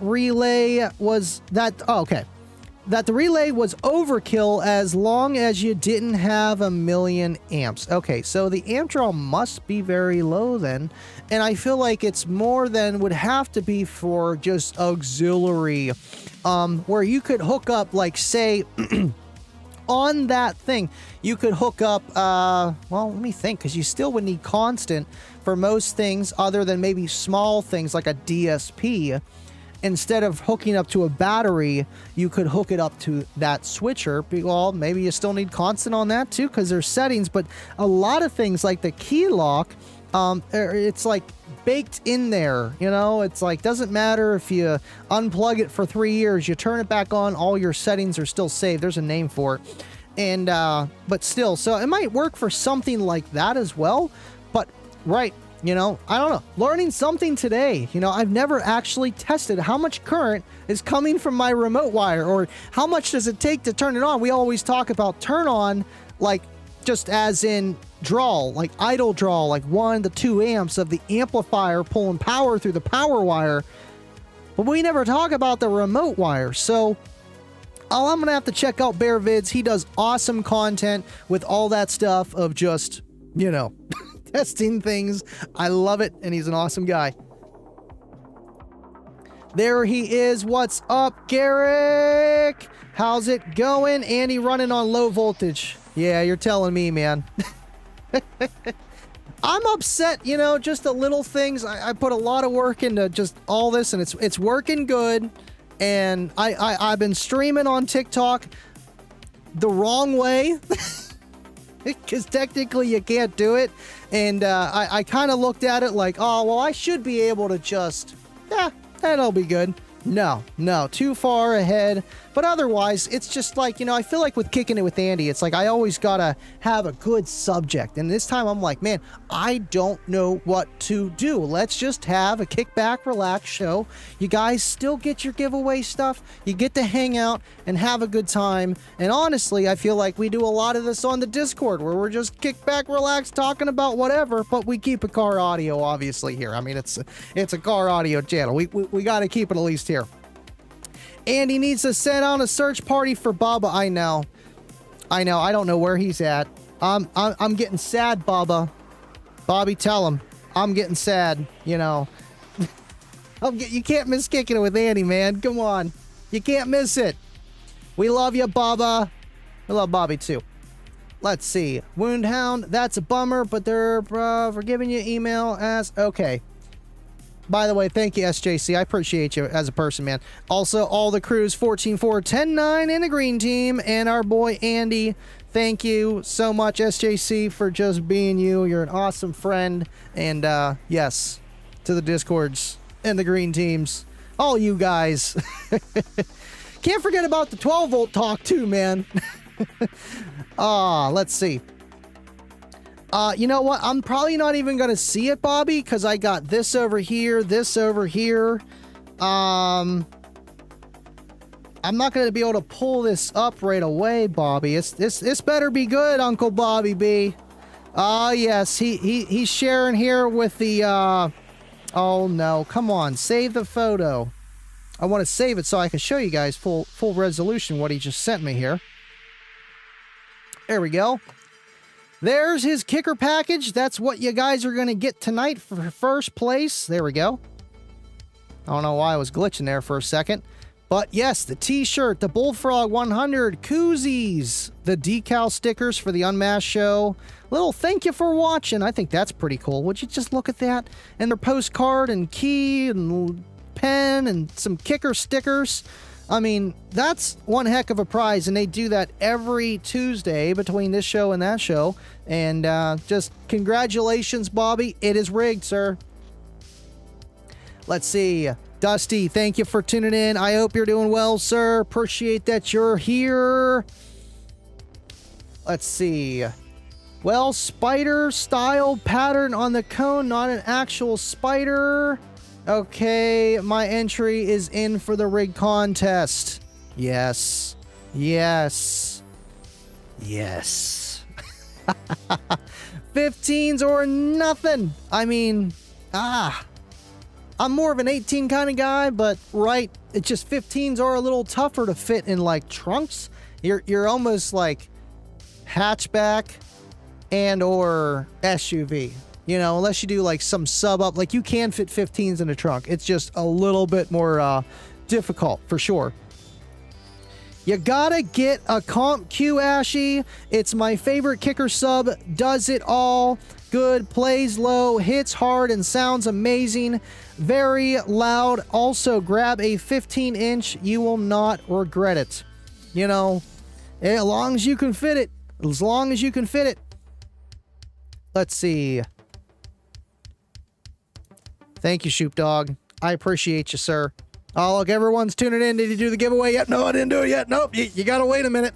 A: the relay was overkill as long as you didn't have 1,000,000 amps. Okay, so the amp draw must be very low then, and I feel like it's more than would have to be for just auxiliary, where you could hook up, like, say, on that thing, you could hook up, well, let me think, because you still would need constant for most things other than maybe small things like a DSP. Instead of hooking up to a battery, you could hook it up to that switcher. Well, maybe you still need constant on that too, because there's settings, but a lot of things like the key lock, it's like baked in there, you know. It's like, doesn't matter if you unplug it for 3 years, you turn it back on, all your settings are still saved. There's a name for it. And but still, so it might work for something like that as well. But right, you know, I don't know, learning something today. You know, I've never actually tested how much current is coming from my remote wire, or how much does it take to turn it on. We always talk about turn on, like just as in draw, like idle draw, like 1 to 2 amps of the amplifier pulling power through the power wire, but we never talk about the remote wire. So I'm gonna have to check out Bear Vids. He does awesome content with all that stuff of just, you know, testing things. I love it, and he's an awesome guy. There he is. What's up, Garrick? How's it going? Andy running on low voltage. Yeah, you're telling me, man. I'm upset, you know, just the little things. I put a lot of work into just all this, and it's working good. And I've been streaming on TikTok the wrong way, because technically you can't do it. And I kind of looked at it like, oh, well, I should be able to just, that'll be good. No, too far ahead. But otherwise, it's just like, you know, I feel like with Kicking It with Andy, it's like I always gotta have a good subject. And this time I'm like, man, I don't know what to do. Let's just have a kick back, relax show. You guys still get your giveaway stuff. You get to hang out and have a good time. And honestly, I feel like we do a lot of this on the Discord, where we're just kick back, relax, talking about whatever, but we keep a car audio obviously here. I mean, it's a car audio channel. We gotta keep it at least here. Andy needs to send out a search party for Baba. I know. I don't know where he's at. I'm getting sad, Baba. Bobby, tell him I'm getting sad. You know, you can't miss Kicking It with Andy, man. Come on, you can't miss it. We love you, Baba. We love Bobby too. Let's see, Woundhound. That's a bummer, but they're forgiving you. Email as okay. By the way, thank you, SJC. I appreciate you as a person, man. Also, all the crews, 14-4, 10-9 in the green team, and our boy Andy. Thank you so much, SJC, for just being you. You're an awesome friend. And yes, to the Discords and the green teams. All you guys. Can't forget about the 12-volt talk, too, man. Let's see. You know what? I'm probably not even going to see it, Bobby, because I got this over here, this over here. I'm not going to be able to pull this up right away, Bobby. This better be good, Uncle Bobby B. Yes, he's sharing here with the, oh no, come on, save the photo. I want to save it so I can show you guys full resolution what he just sent me here. There we go. There's his kicker package. That's what you guys are going to get tonight for first place. There we go. I don't know why I was glitching there for a second. But yes, the t-shirt, the Bullfrog 100 koozies, the decal stickers for the Unmasked show. Little thank you for watching. I think that's pretty cool. Would you just look at that? And their postcard and key and pen and some kicker stickers. I mean, that's one heck of a prize, and they do that every Tuesday between this show and that show. And just congratulations, Bobby. It is rigged, sir. Let's see. Dusty, thank you for tuning in. I hope you're doing well, sir. Appreciate that you're here. Let's see. Well, spider style pattern on the cone, not an actual spider. Okay, my entry is in for the rig contest. Yes. Yes. Yes. 15s or nothing. I mean, I'm more of an 18 kind of guy, but right, it's just 15s are a little tougher to fit in like trunks. You're almost like hatchback and or SUV. You know, unless you do like some sub up, like you can fit 15s in a trunk. It's just a little bit more difficult for sure. You gotta get a Comp Q, Ashy. It's my favorite kicker sub. Does it all. Good, plays low, hits hard, and sounds amazing. Very loud. Also, grab a 15-inch. You will not regret it. You know, as long as you can fit it. As long as you can fit it. Let's see. Thank you, Shoop Dog. I appreciate you, sir. Oh, look, everyone's tuning in. Did you do the giveaway yet? No, I didn't do it yet. Nope, you gotta wait a minute.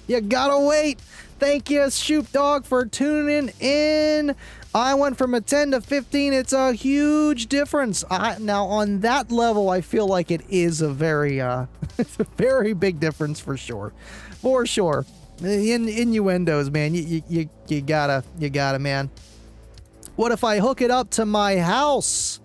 A: You gotta wait. Thank you, Shoop Dog, for tuning in. I went from a 10 to 15. It's a huge difference. Now, on that level, I feel like it is a very, it's a very big difference for sure. For sure. Innuendos, man. You gotta, man. What if I hook it up to my house?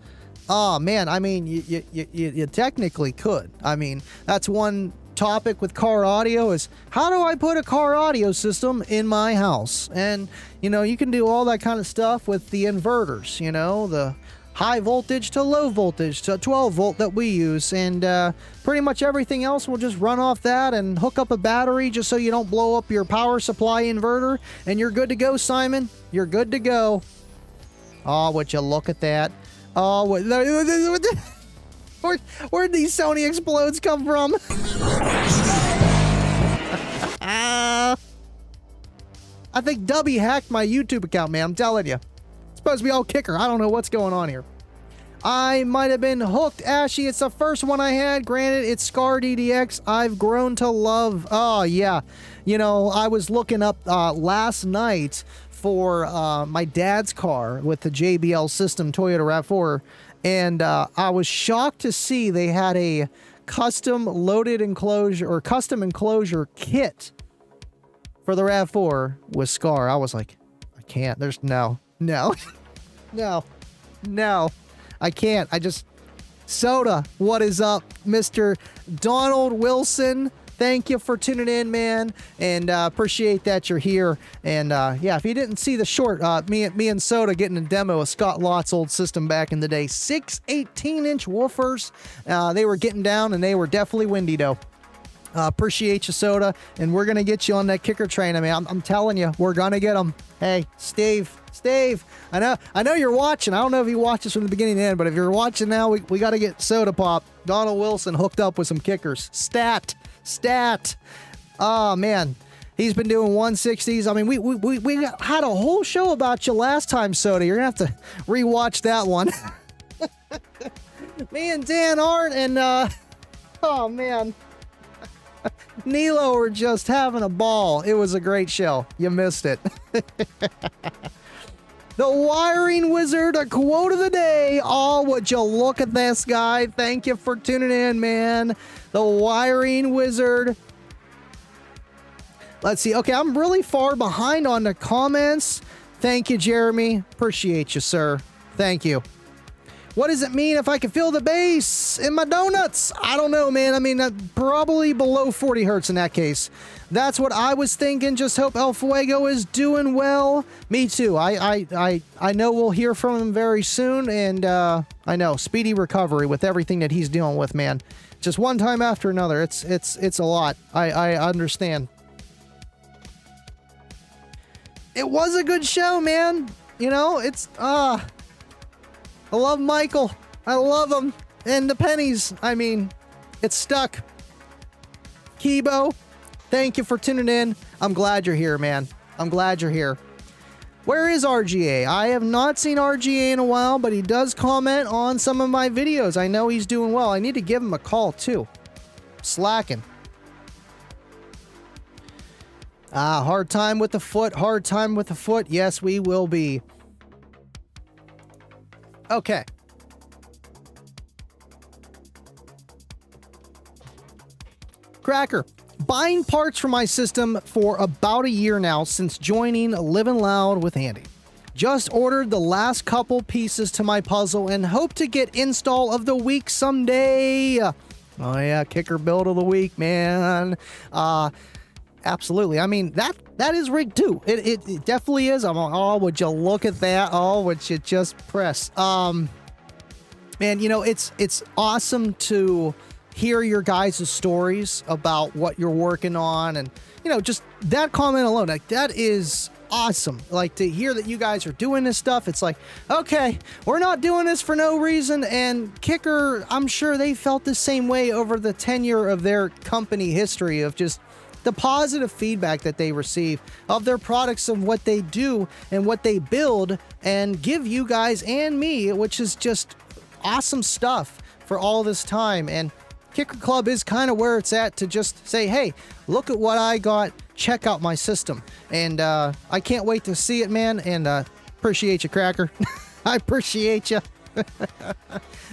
A: Oh, man, I mean, you technically could. I mean, that's one topic with car audio is how do I put a car audio system in my house? And, you know, you can do all that kind of stuff with the inverters, you know, the high voltage to low voltage to 12 volt that we use. And pretty much everything else will just run off that and hook up a battery just so you don't blow up your power supply inverter. And you're good to go, Simon. You're good to go. Oh, would you look at that? Oh, where'd these Sony explodes come from? I think Dubby hacked my YouTube account, man. I'm telling you. It's supposed to be all kicker. I don't know what's going on here. I might have been hooked, Ashy. It's the first one I had. Granted, it's Scar DDX. I've grown to love. Oh, yeah. You know, I was looking up last night for my dad's car with the JBL system Toyota RAV4, and I was shocked to see they had a custom loaded enclosure or custom enclosure kit for the RAV4 with Scar. I was like, I can't. There's no, I can't. I just Soda. What is up, Mr. Donald Wilson? Thank you for tuning in, man, and appreciate that you're here. And yeah, if you didn't see the short, me and Soda getting a demo of Scott Lott's old system back in the day, 6 18-inch woofers. They were getting down, and they were definitely windy, though. Appreciate you, Soda, and we're gonna get you on that kicker train. I mean, I'm telling you, we're gonna get them. Hey, Steve, I know you're watching. I don't know if you watched this from the beginning to end, but if you're watching now, we got to get Soda Pop, Donald Wilson, hooked up with some kickers. Stat. Oh, man. He's been doing 160s. I mean, we had a whole show about you last time, Soda. You're going to have to rewatch that one. Me and Dan Hart and, oh man. Nilo were just having a ball. It was a great show. You missed it. The Wiring Wizard, a quote of the day. Oh, would you look at this guy? Thank you for tuning in, man. The Wiring Wizard. Let's see. Okay, I'm really far behind on the comments. Thank you, Jeremy. Appreciate you, sir. Thank you. What does it mean if I can feel the bass in my donuts? I don't know, man. I mean, probably below 40 hertz in that case. That's what I was thinking. Just hope El Fuego is doing well. Me too. I know we'll hear from him very soon, and I know speedy recovery with everything that he's dealing with, man. Just one time after another. It's a lot. I understand. It was a good show, man. You know, it's I love Michael. I love him. And the pennies. I mean, it's stuck. Kibo, thank you for tuning in. I'm glad you're here, man. I'm glad you're here. Where is RGA? I have not seen RGA in a while, but he does comment on some of my videos. I know he's doing well. I need to give him a call, too. Slacking. Hard time with the foot. Hard time with the foot. Yes, we will be. Okay. Cracker. Buying parts for my system for about a year now since joining Livin Loud with Andy. Just ordered the last couple pieces to my puzzle and hope to get install of the week someday. Oh yeah, kicker build of the week, man. Absolutely. I mean, that is rigged too. It definitely is. Oh, would you look at that? Oh, would you just press? Man, you know, it's awesome to hear your guys' stories about what you're working on, and you know, just that comment alone, like that is awesome. Like to hear that you guys are doing this stuff, it's like, okay, we're not doing this for no reason. And Kicker, I'm sure they felt the same way over the tenure of their company history of just the positive feedback that they receive of their products and what they do and what they build and give you guys and me, which is just awesome stuff for all this time. And Kicker Club is kind of where it's at to just say, hey, look at what I got. Check out my system. And I can't wait to see it, man. And appreciate you, Cracker. I appreciate you.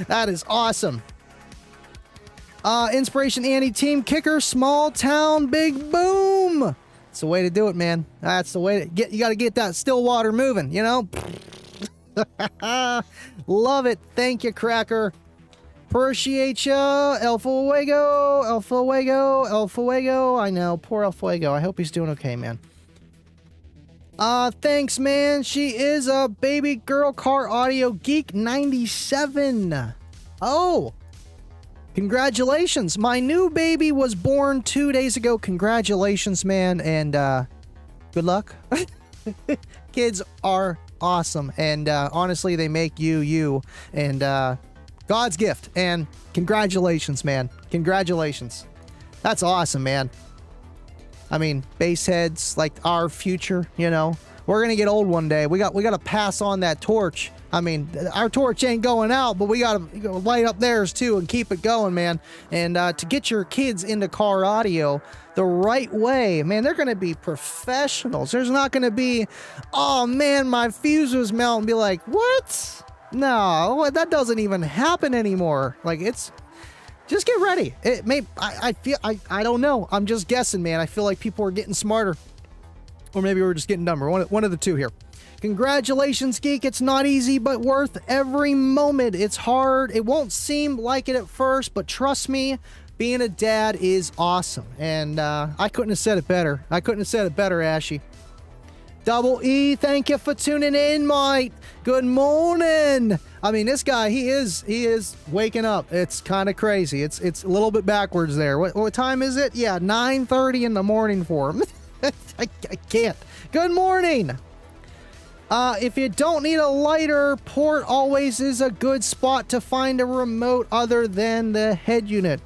A: That is awesome. Inspiration Andy Team Kicker, small town, big boom. It's the way to do it, man. That's the way to get. You got to get that still water moving, you know? Love it. Thank you, Cracker. Appreciate ya. El Fuego, El Fuego, El Fuego. I know, poor El Fuego. I hope he's doing okay, man. Thanks, man. She is a baby girl car audio geek 97. Oh. Congratulations. My new baby was born 2 days ago. Congratulations, man. And good luck. Kids are awesome. And honestly, they make you. And God's gift. And congratulations, man. Congratulations. That's awesome, man. I mean, bass heads, like our future, you know. We're going to get old one day. We got to pass on that torch. I mean, our torch ain't going out, but we got to light up theirs too and keep it going, man. And to get your kids into car audio the right way, man, they're going to be professionals. There's not going to be, oh man, my fuse was melting, be like, what? No, that doesn't even happen anymore. Like, it's, just get ready. It may, I feel, I don't know. I'm just guessing, man. I feel like people are getting smarter. Or maybe we're just getting dumber. One of the two here. Congratulations, Geek. It's not easy, but worth every moment. It's hard. It won't seem like it at first, but trust me, being a dad is awesome. And I couldn't have said it better. I couldn't have said it better, Ashy. Double E, thank you for tuning in, mate. Good morning. I mean, this guy, he is waking up. It's kind of crazy. It's a little bit backwards there. What time is it? Yeah, 9:30 in the morning for him. I can't. Good morning. If you don't need a lighter, port always is a good spot to find a remote other than the head unit.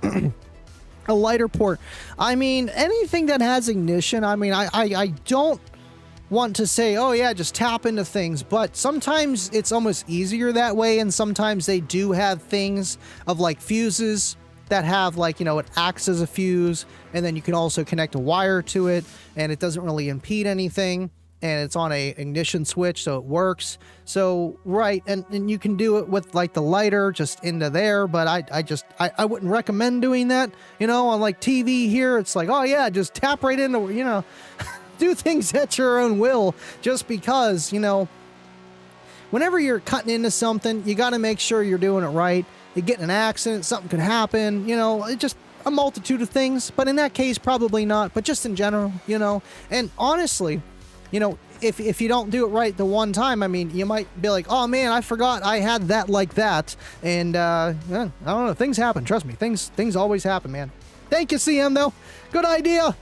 A: A lighter port. I mean, anything that has ignition. I mean, I don't want to say, oh yeah, just tap into things, but sometimes it's almost easier that way, and sometimes they do have things of like fuses that have like, you know, it acts as a fuse, and then you can also connect a wire to it, and it doesn't really impede anything, and it's on a ignition switch, so it works. So right, and you can do it with like the lighter just into there, but I wouldn't recommend doing that, you know. On like TV here, it's like, oh yeah, just tap right into, you know, do things at your own will, just because, you know, whenever you're cutting into something, you got to make sure you're doing it right. You get in an accident, something could happen, you know, it just a multitude of things, but in that case, probably not, but just in general, you know. And honestly, you know, if you don't do it right the one time, I mean, you might be like, oh man, I forgot I had that like that. And, I don't know, things happen. Trust me, things always happen, man. Thank you, CM, though. Good idea.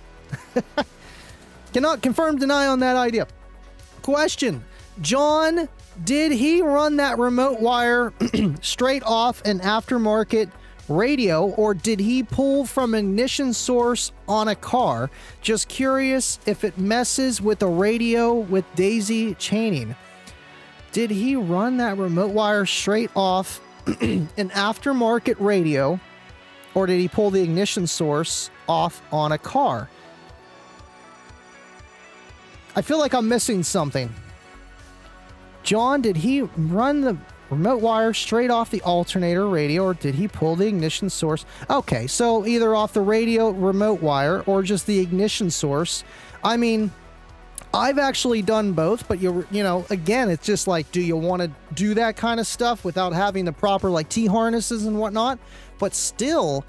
A: Cannot confirm, deny on that idea. Question. John, did he run that remote wire straight off an aftermarket radio, or did he pull from an ignition source on a car? Just curious if it messes with the radio with daisy chaining. Did he run that remote wire straight off an aftermarket radio, or did he pull the ignition source off on a car? I feel like I'm missing something. John, did he run the remote wire straight off the alternator radio, or did he pull the ignition source? Okay, so either off the radio remote wire or just the ignition source. I mean, I've actually done both, but you know, again, it's just like, do you want to do that kind of stuff without having the proper like T-harnesses and whatnot? But still,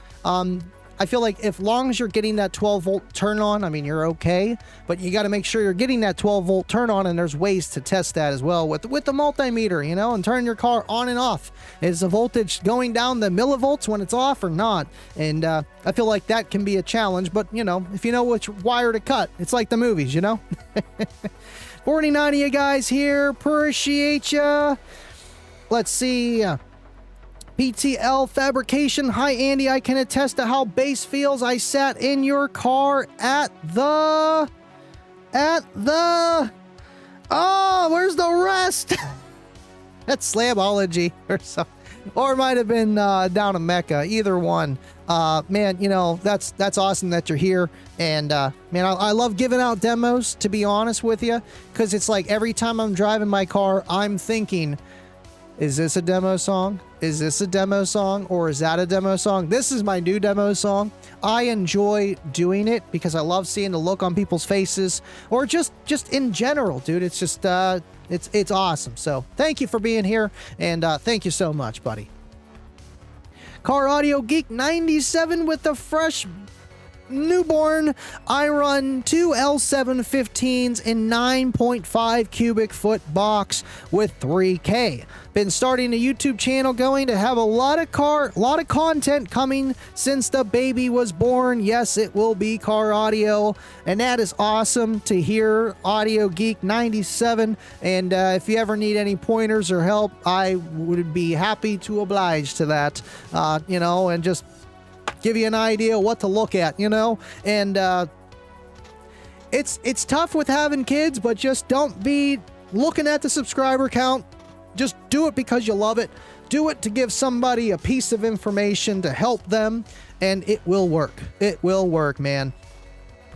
A: I feel like if long as you're getting that 12 volt turn on, I mean, you're okay, but you got to make sure you're getting that 12 volt turn on, and there's ways to test that as well with the multimeter, you know, and turn your car on and off. Is the voltage going down the millivolts when it's off or not? And I feel like that can be a challenge, but you know, if you know which wire to cut, it's like the movies, you know. 49 of you guys here, appreciate ya. Let's see. PTL Fabrication. Hi, Andy. I can attest to how bass feels. I sat in your car at the... Oh, where's the rest? That's Slamology or something. Or it might have been down in Mecca. Either one. Man, you know, that's awesome that you're here. And, man, I love giving out demos, to be honest with you. Because it's like every time I'm driving my car, I'm thinking... Is this a demo song? Is this a demo song? Or is that a demo song? This is my new demo song. I enjoy doing it because I love seeing the look on people's faces, or just in general, dude. It's just, it's awesome. So thank you for being here, and thank you so much, buddy. Car Audio Geek 97 with the fresh newborn. I run two L715s in 9.5 cubic foot box with 3K. Been starting a YouTube channel going to have a lot of content coming since the baby was born. Yes, it will be car audio, and that is awesome to hear. Audio Geek 97, and if you ever need any pointers or help, I would be happy to oblige to that. You know, and just give you an idea what to look at, you know. And it's tough with having kids, but just don't be looking at the subscriber count. Just do it because you love it. Do it to give somebody a piece of information to help them, and it will work. It will work, man.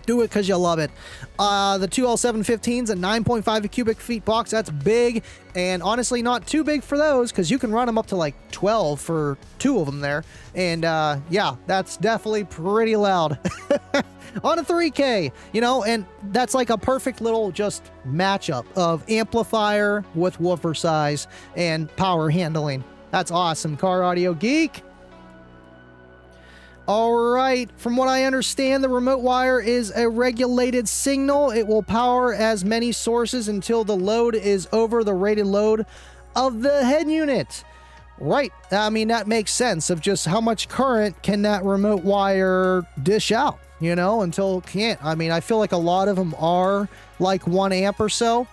A: Do it because you love it. The two L715s, a 9.5 cubic feet box. That's big, and honestly not too big for those, because you can run them up to like 12 for two of them there. And yeah, that's definitely pretty loud. On a 3K, you know, and that's like a perfect little just matchup of amplifier with woofer size and power handling. That's awesome, Car Audio Geek. All right, from what I understand, the remote wire is a regulated signal. It will power as many sources until the load is over the rated load of the head unit. Right, I mean, that makes sense of just how much current can that remote wire dish out, you know, until it can't. I mean, I feel like a lot of them are like 1 amp or so.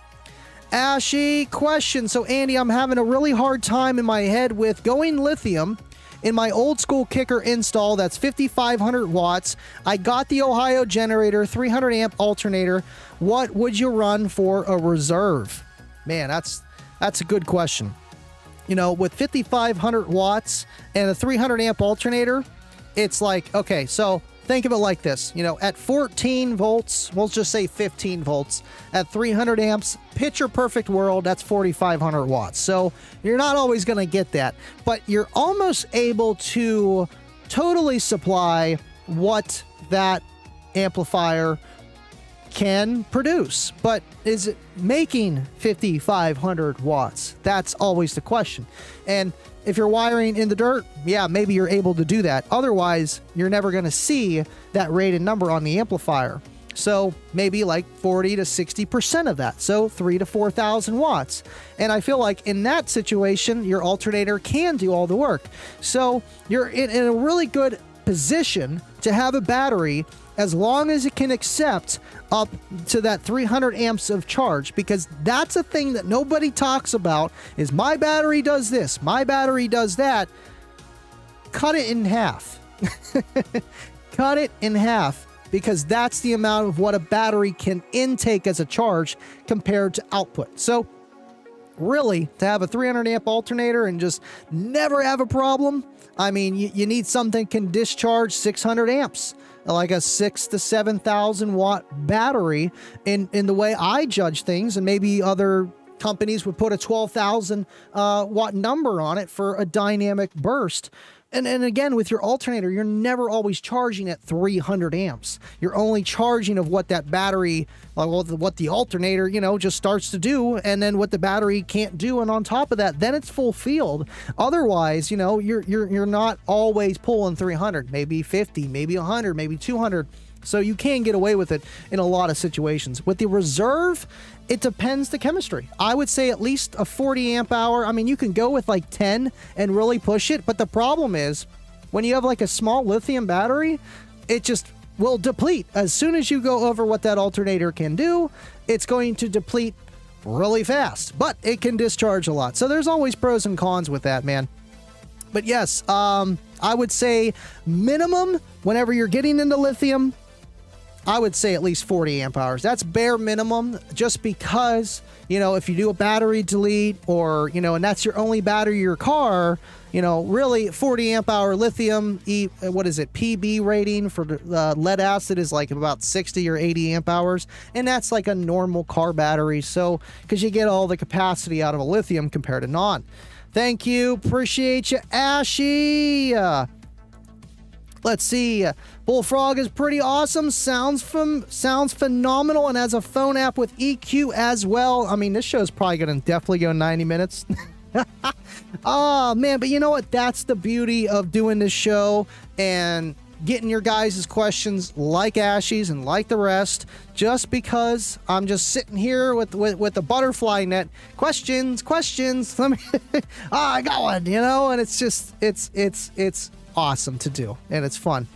A: Ashy question. So, Andy, I'm having a really hard time in my head with going lithium in my old school kicker install, that's 5,500 watts. I got the Ohio generator, 300 amp alternator. What would you run for a reserve? Man, that's a good question. You know, with 5,500 watts and a 300 amp alternator, it's like, okay, so think of it like this. You know, at 14 volts, we'll just say 15 volts, at 300 amps, picture perfect world, that's 4,500 watts. So you're not always going to get that, but you're almost able to totally supply what that amplifier can produce. But is it making 5,500 watts? That's always the question. And if you're wiring in the dirt, yeah, maybe you're able to do that. Otherwise, you're never going to see that rated number on the amplifier. So maybe like 40 to 60% of that. So 3,000 to 4,000 watts. And I feel like in that situation, your alternator can do all the work. So you're in a really good position to have a battery as long as it can accept up to that 300 amps of charge, because that's a thing that nobody talks about is my battery does this, my battery does that. Cut it in half. Cut it in half, because that's the amount of what a battery can intake as a charge compared to output. So really, to have a 300 amp alternator and just never have a problem, I mean, you need something that can discharge 600 amps, like a 6,000 to 7,000 watt battery in the way I judge things. And maybe other companies would put a 12,000 watt number on it for a dynamic burst. And again, with your alternator, you're never always charging at 300 amps. You're only charging of what that battery, what the alternator, you know, just starts to do, and then what the battery can't do. And on top of that, then it's full field. Otherwise, you know, you're not always pulling 300, maybe 50, maybe 100, maybe 200. So you can get away with it in a lot of situations. With the reserve, it depends the chemistry. I would say at least a 40 amp hour. I mean, you can go with like 10 and really push it. But the problem is when you have like a small lithium battery, it just will deplete. As soon as you go over what that alternator can do, it's going to deplete really fast, but it can discharge a lot. So there's always pros and cons with that, man. But yes, I would say minimum whenever you're getting into lithium, I would say at least 40 amp hours. That's bare minimum, just because, you know, if you do a battery delete or, you know, and that's your only battery in your car, you know, really 40 amp hour lithium, what is it, PB rating for lead acid is like about 60 or 80 amp hours. And that's like a normal car battery. So, because you get all the capacity out of a lithium compared to non. Thank you. Appreciate you, Ashy. Let's see. Bullfrog is pretty awesome. Sounds phenomenal, and has a phone app with EQ as well. I mean, this show is probably going to definitely go 90 minutes. Oh, man. But you know what? That's the beauty of doing this show and getting your guys' questions like Ashy's and like the rest, just because I'm just sitting here with the butterfly net. Questions. Let me, I got one, you know, and it's just, it's awesome to do, and it's fun.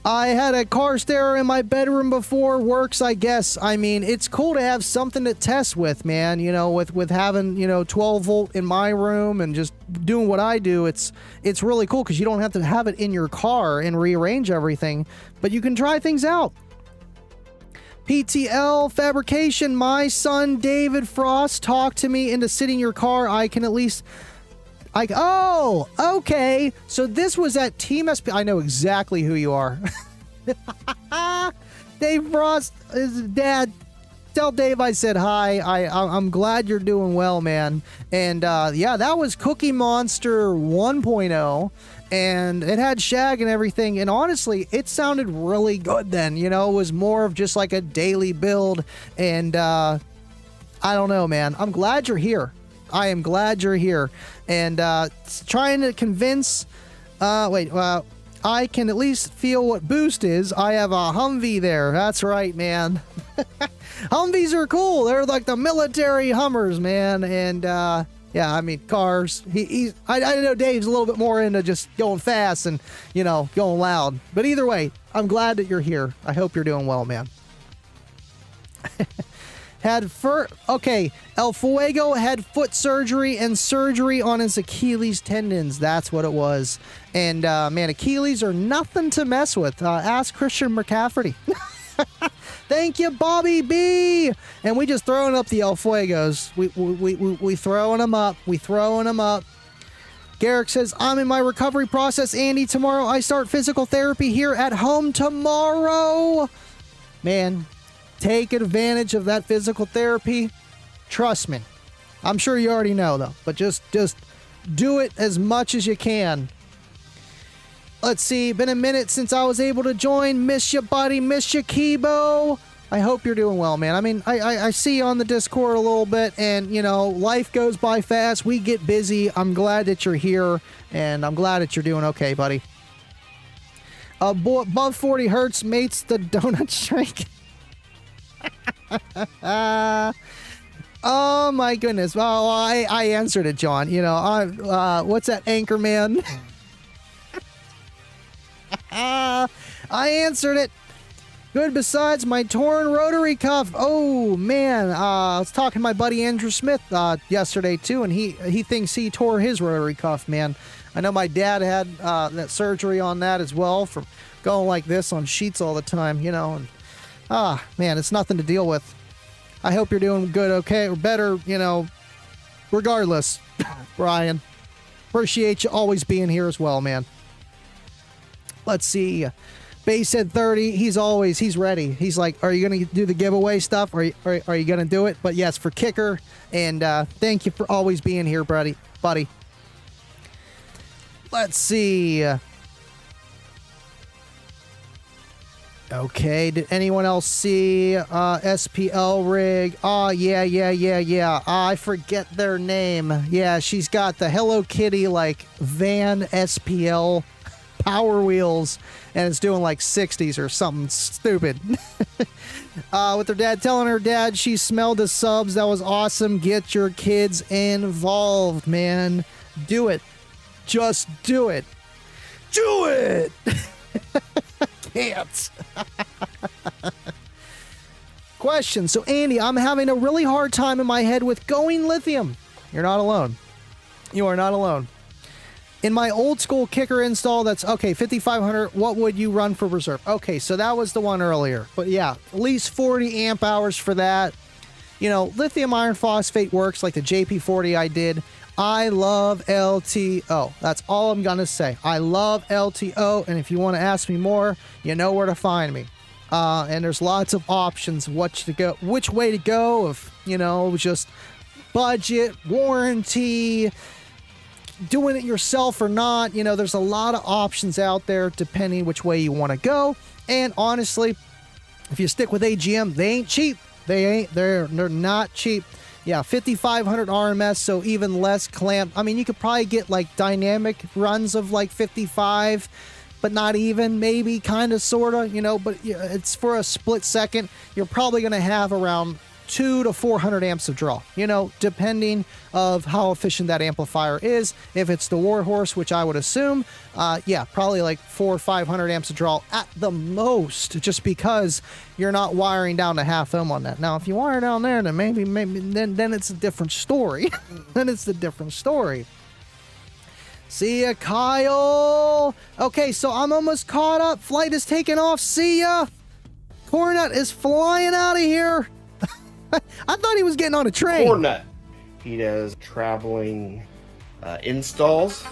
A: I had a car stereo in my bedroom before. Works, I guess. I mean, it's cool to have something to test with, man. You know, with having, you know, 12 volt in my room and just doing what I do, it's really cool because you don't have to have it in your car and rearrange everything, but you can try things out. PTL Fabrication, my son David Frost talked to me into sitting in your car. I can at least... oh, okay. So this was at Team SP. I know exactly who you are. Dave Frost, his dad. Tell Dave I said hi. I'm glad you're doing well, man. And yeah, that was Cookie Monster 1.0. And it had shag and everything. And honestly, it sounded really good then. You know, it was more of just like a daily build. And I don't know, man. I'm glad you're here. I am glad you're here. And trying to convince... I can at least feel what boost is. I have a Humvee there. That's right, man. Humvees are cool. They're like the military Hummers, man. And yeah, I mean, cars. I know Dave's a little bit more into just going fast and, you know, going loud. But either way, I'm glad that you're here. I hope you're doing well, man. Okay, El Fuego had foot surgery and surgery on his Achilles tendons. That's what it was. And, man, Achilles are nothing to mess with. Ask Christian McCafferty. Thank you, Bobby B. And we just throwing up the El Fuegos. We throwing them up. We throwing them up. Garrick says, I'm in my recovery process, Andy. Tomorrow I start physical therapy here at home tomorrow. Man, take advantage of that physical therapy. Trust me. I'm sure you already know, though. But just do it as much as you can. Let's see. Been a minute since I was able to join. Miss you, buddy. Miss you, Kibo. I hope you're doing well, man. I mean, I see you on the Discord a little bit, and, you know, life goes by fast. We get busy. I'm glad that you're here, and I'm glad that you're doing okay, buddy. Above 40 hertz mates the donut shrink. Oh, my goodness. Well, I answered it, John. You know, what's that, Anchorman? I answered it. Good besides my torn rotary cuff. Oh, man. I was talking to my buddy Andrew Smith yesterday, too, and he thinks he tore his rotary cuff, man. I know my dad had that surgery on that as well for going like this on sheets all the time, you know. And, man, it's nothing to deal with. I hope you're doing good, okay, or better, you know, regardless, Brian. Appreciate you always being here as well, man. Let's see. Bay said 30. He's ready. He's like, are you going to do the giveaway stuff? Are you going to do it? But yes, for kicker. And thank you for always being here, buddy. Let's see. Okay, did anyone else see SPL rig? Oh, yeah. I forget their name. Yeah, she's got the Hello Kitty, like, van SPL Power Wheels, and it's doing like 60s or something stupid. With her dad telling her dad she smelled the subs. That was awesome. Get your kids involved, man. Do it. Just do it. Do it! Can't. Question. So, Andy, I'm having a really hard time in my head with going lithium. You're not alone. You are not alone. In my old school kicker install, that's, okay, 5500, what would you run for reserve? Okay, so that was the one earlier. But yeah, at least 40 amp hours for that. You know, lithium iron phosphate works like the JP40 I did. I love LTO. That's all I'm going to say. I love LTO, and if you want to ask me more, you know where to find me. And there's lots of options which way to go, if, you know, just budget, warranty, doing it yourself or not. You know, there's a lot of options out there depending which way you want to go. And honestly, if you stick with AGM, they ain't cheap. They're not cheap. Yeah, 5500 RMS, so even less clamp. I mean, you could probably get like dynamic runs of like 55, but not even, maybe, kind of, sort of, you know, but it's for a split second. You're probably going to have around 200 to 400 amps of draw, you know, depending of how efficient that amplifier is. If it's the Warhorse, which I would assume, yeah, probably like 400 or 500 amps of draw at the most, just because you're not wiring down to half ohm on that. Now, if you wire down there, then maybe then it's a different story. Then it's a different story. See ya, Kyle. Okay, so I'm almost caught up. Flight is taking off. See ya. Cornet is flying out of here. I thought he was getting on a train.
G: Cornet. He does traveling installs.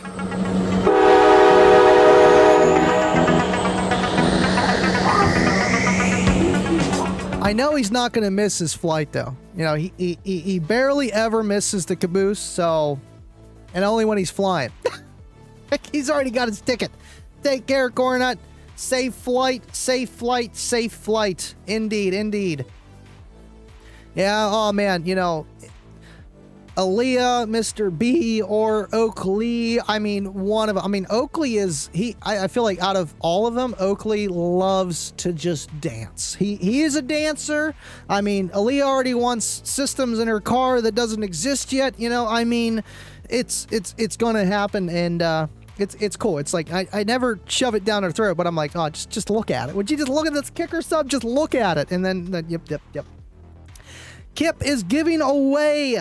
A: I know he's not going to miss his flight, though. You know, he barely ever misses the caboose, so... And only when he's flying. He's already got his ticket. Take care, Cornet. Safe flight, safe flight, safe flight. Indeed, indeed. Yeah, oh man, you know, Aaliyah, Mr. B, or Oakley. I mean, one of them. I mean, Oakley is, I feel like out of all of them, Oakley loves to just dance. He is a dancer. I mean, Aaliyah already wants systems in her car that doesn't exist yet. You know, I mean, it's gonna happen, and it's cool. It's like I never shove it down her throat, but I'm like, oh, just look at it. Would you just look at this kicker sub? Just look at it, and then yep. Kip is giving away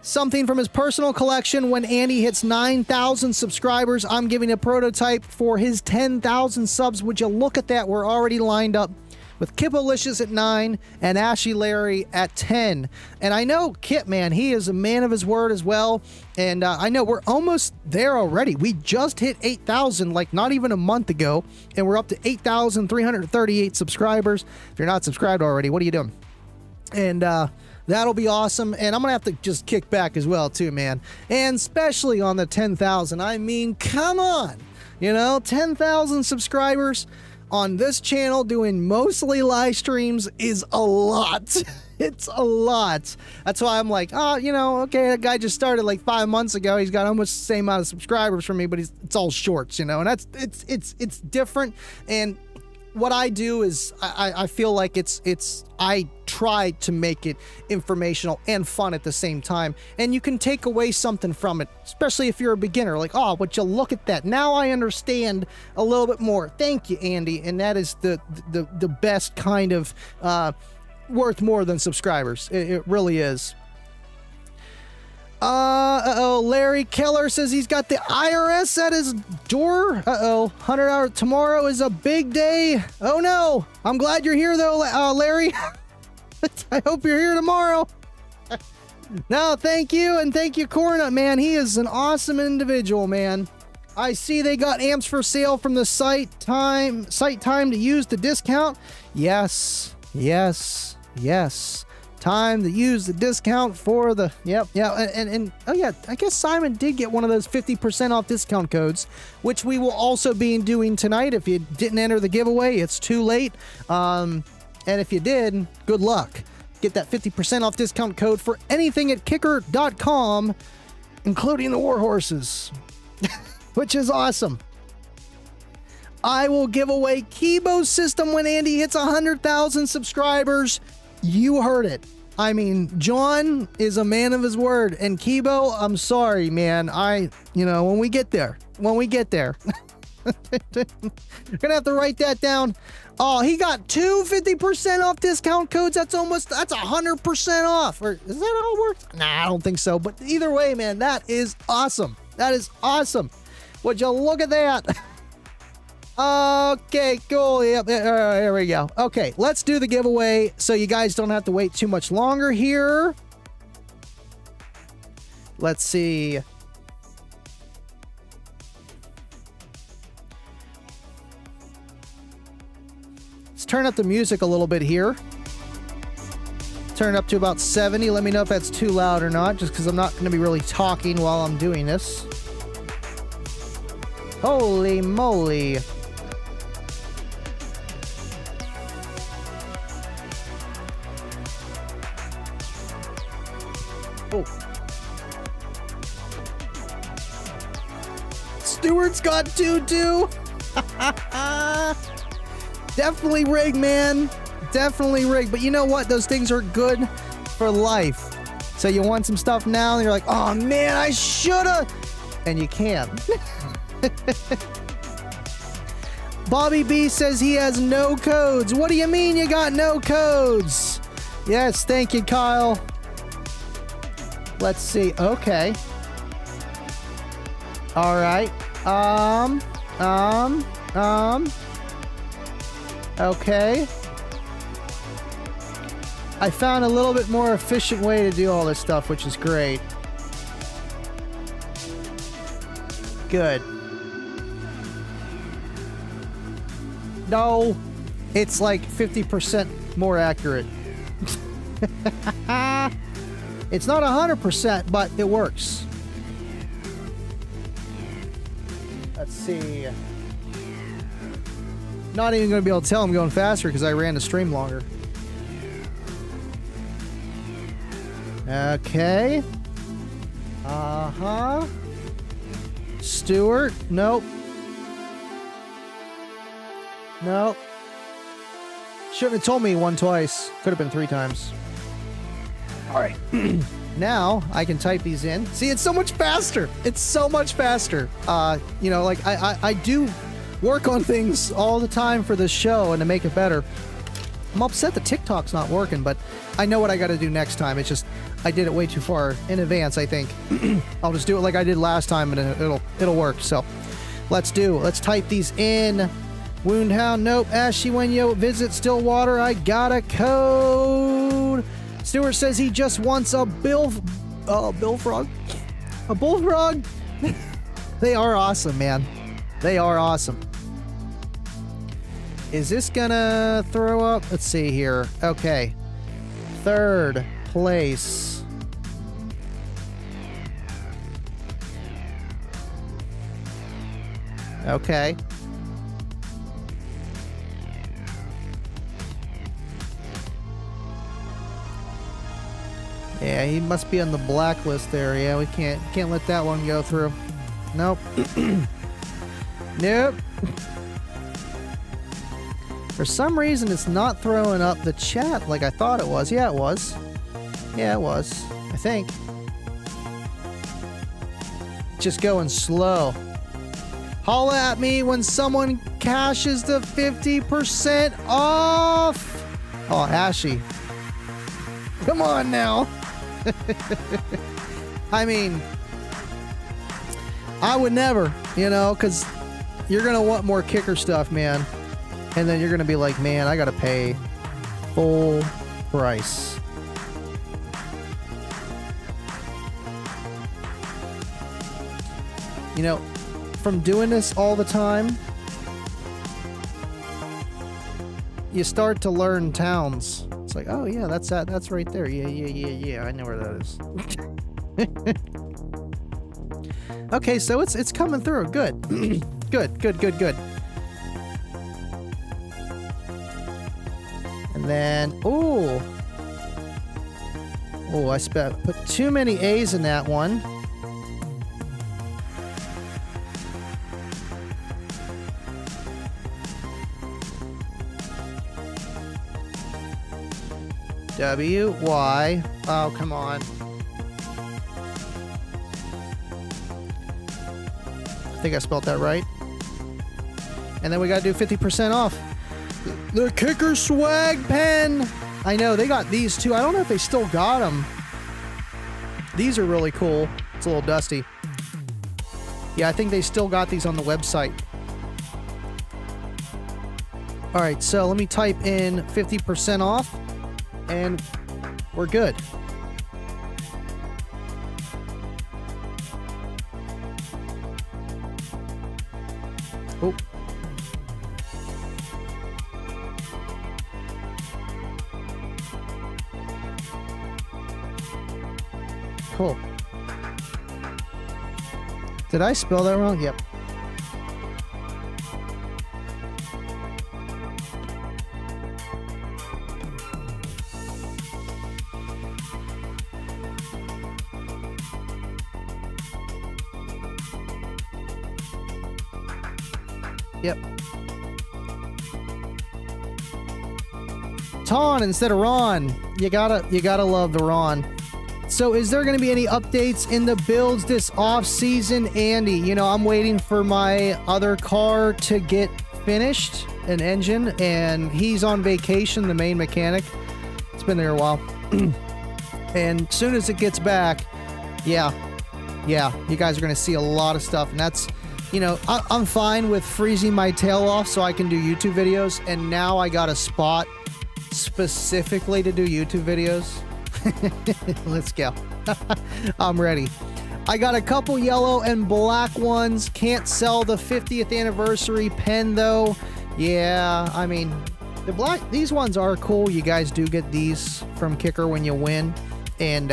A: something from his personal collection when Andy hits 9,000 subscribers. I'm giving a prototype for his 10,000 subs. Would you look at that? We're already lined up with Kipalicious at 9 and Ashy Larry at 10. And I know Kip, man, he is a man of his word as well. And I know we're almost there already. We just hit 8,000 like not even a month ago. And we're up to 8,338 subscribers. If you're not subscribed already, what are you doing? And that'll be awesome. And I'm going to have to just kick back as well, too, man. And especially on the 10,000. I mean, come on. 10,000 subscribers on this channel doing mostly live streams is a lot. It's a lot. That's why I'm like, okay, that guy just started like 5 months ago. He's got almost the same amount of subscribers for me, but it's all shorts, and that's it's different. And what I do is I feel like I try to make it informational and fun at the same time. And you can take away something from it, especially if you're a beginner. Like, oh, would you look at that? Now I understand a little bit more. Thank you, Andy. And that is the best kind of worth more than subscribers. It really is. Larry Keller says he's got the IRS at his door. 100 hours. Tomorrow is a big day. Oh no. I'm glad you're here though, Larry. I hope you're here tomorrow. No, thank you. And thank you, Cornut, man. He is an awesome individual, man. I see they got amps for sale from the site time to use the discount. Yes. Time to use the discount for the and oh yeah, I guess Simon did get one of those 50% off discount codes, which we will also be doing tonight. If you didn't enter the giveaway, it's too late. And if you did, good luck. Get that 50% off discount code for anything at kicker.com, including the Warhorses, which is awesome. I will give away Kibo system when Andy hits 100,000 subscribers. You heard it. I mean, John is a man of his word, and Kibo, I'm sorry, man. When we get there, we're gonna have to write that down. Oh, he got 50% off discount codes. That's 100% off. Or is that how it works? Nah, I don't think so. But either way, man, that is awesome. That is awesome. Would you look at that? Okay, cool. Yep, there we go. Okay, let's do the giveaway so you guys don't have to wait too much longer here. Let's see. Let's turn up the music a little bit here. Turn it up to about 70. Let me know if that's too loud or not, just because I'm not going to be really talking while I'm doing this. Holy moly. Oh. Stewart's got 2-2. Definitely rigged, man. Definitely rigged. But you know what? Those things are good for life. So you want some stuff now, and you're like, oh man, I shoulda. And you can't. Bobby B says he has no codes. What do you mean you got no codes? Yes, thank you, Kyle. Let's see. Okay. All right. Okay. I found a little bit more efficient way to do all this stuff, which is great. Good. No, it's like 50% more accurate. It's not 100%, but it works. Let's see. Not even going to be able to tell I'm going faster because I ran the stream longer. Okay. Uh-huh. Stewart. Nope. Nope. Shouldn't have told me one twice. Could have been 3 times. All right. Now I can type these in. See, it's so much faster. It's so much faster. Like I do work on things all the time for this show and to make it better. I'm upset the TikTok's not working, but I know what I got to do next time. It's just I did it way too far in advance, I think. I'll just do it like I did last time, and it'll work. So let's type these in. Woundhound, nope. Ashy Wenyo, visit Stillwater. I got a code. Stewart says he just wants a bullfrog. A bullfrog. They are awesome, man. They are awesome. Is this gonna throw up? Let's see here. Okay. 3rd place. Okay. Yeah, he must be on the blacklist there. Yeah, we can't let that one go through. Nope. Nope. For some reason, it's not throwing up the chat like I thought it was. Yeah, it was. Yeah, it was. I think. Just going slow. Holla at me when someone cashes the 50% off. Oh, Ashy. Come on now. I mean, I would never, you know, because you're going to want more kicker stuff, man. And then you're going to be like, man, I got to pay full price. You know, from doing this all the time, you start to learn towns. It's like, oh yeah, that's right there. Yeah. I know where that is. Okay, so it's coming through. Good. Good. And then, I put too many A's in that one. W-Y. Oh, come on. I think I spelled that right. And then we gotta do 50% off. The Kicker Swag pen! I know, they got these too. I don't know if they still got them. These are really cool. It's a little dusty. Yeah, I think they still got these on the website. Alright, so let me type in 50% off. And we're good. Oh. Cool. Did I spell that wrong? Yep. Yep. Ton instead of Ron. You gotta love the Ron. So is there going to be any updates in the builds this off season, Andy? You know, I'm waiting for my other car to get finished, an engine, and he's on vacation, the main mechanic. It's been there a while. And as soon as it gets back, yeah, you guys are going to see a lot of stuff. And that's, you know, I'm fine with freezing my tail off so I can do YouTube videos. And now I got a spot specifically to do YouTube videos. Let's go. I'm ready. I got a couple yellow and black ones. Can't sell the 50th anniversary pen though. Yeah, I mean, these ones are cool. You guys do get these from Kicker when you win. And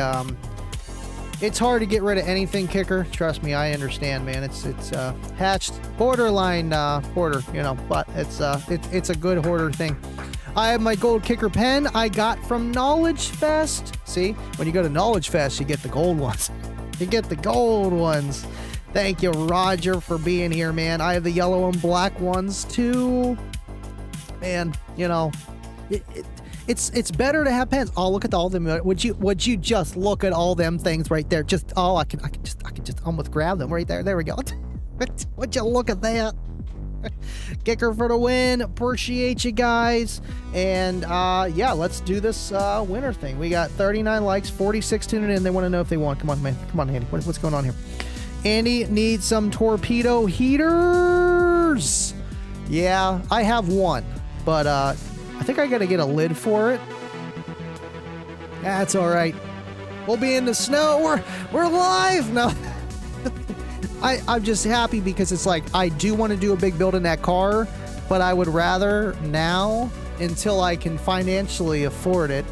A: it's hard to get rid of anything Kicker. Trust me, I understand, man. It's hatched borderline hoarder, you know, but it's a good hoarder thing. I have my gold Kicker pen I got from Knowledge Fest. See, when you go to Knowledge Fest, you get the gold ones. You get the gold ones. Thank you, Roger, for being here, man. I have the yellow and black ones too. Man, you know, it's better to have pens. Oh, look at all them. Would you just look at all them things right there? Just I can just almost grab them right there. There we go. Would you look at that? Kicker for the win. Appreciate you guys. And yeah, let's do this winner thing. We got 39 likes, 46 tuning in. They want to know if they won. Come on, man. Come on, Andy. What's going on here? Andy needs some torpedo heaters. Yeah, I have one, but I think I got to get a lid for it. That's all right. We'll be in the snow. We're live. No. I'm just happy because it's like I do want to do a big build in that car, but I would rather now, until I can financially afford it,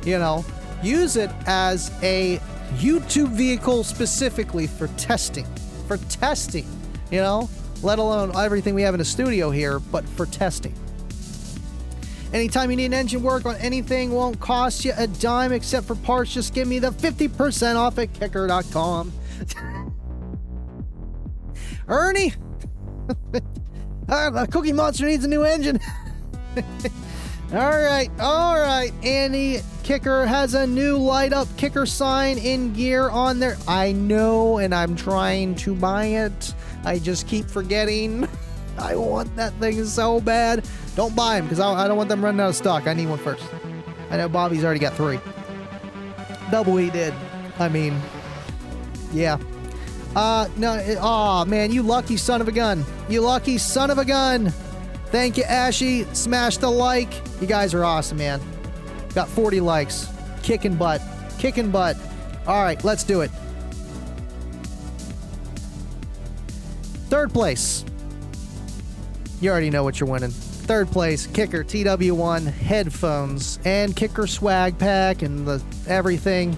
A: you know, use it as a YouTube vehicle specifically for testing. For testing, you know, let alone everything we have in the studio here, but for testing. Anytime you need engine work on anything, won't cost you a dime except for parts. Just give me the 50% off at kicker.com. Ernie, Cookie Monster needs a new engine. All right. Andy Kicker has a new light up kicker sign in gear on there. I know, and I'm trying to buy it. I just keep forgetting. I want that thing so bad. Don't buy them because I don't want them running out of stock. I need one first. I know Bobby's already got 3. Double E did. I mean, yeah. No, man, you lucky son of a gun. You lucky son of a gun. Thank you, Ashy. Smash the like. You guys are awesome, man. Got 40 likes. Kicking butt. Kicking butt. All right, let's do it. 3rd place. You already know what you're winning. 3rd place, Kicker TW1 headphones and Kicker swag pack and the everything.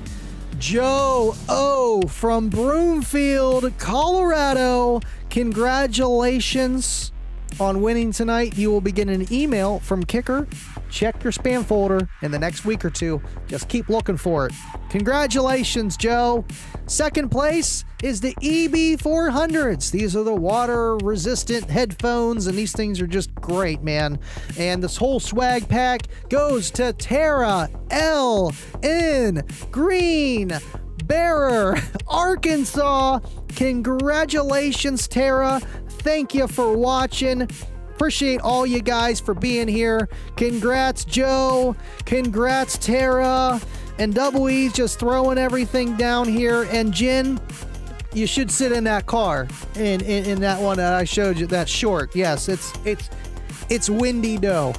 A: Joe O from Broomfield, Colorado. Congratulations on winning tonight. You will be getting an email from Kicker. Check your spam folder in the next week or 2. Just keep looking for it. Congratulations, Joe. 2nd place is the EB400s. These are the water-resistant headphones, and these things are just great, man. And this whole swag pack goes to Tara L. in Green Bearer, Arkansas. Congratulations, Tara. Thank you for watching. Appreciate all you guys for being here. Congrats, Joe. Congrats, Tara. And Double E's just throwing everything down here. And Jen, you should sit in that car. In that one that I showed you, that short. Yes, it's windy dough.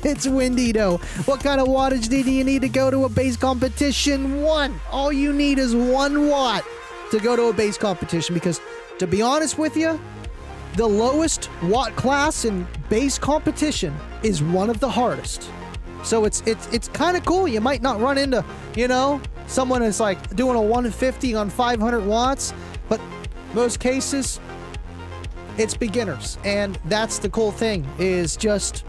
A: It's windy dough. What kind of wattage do you need to go to a bass competition? 1. All you need is 1 watt to go to a bass competition, because to be honest with you, the lowest watt class in bass competition is one of the hardest. So it's kind of cool. You might not run into, you know, someone that's like doing a 150 on 500 watts, but most cases it's beginners. And that's the cool thing, is just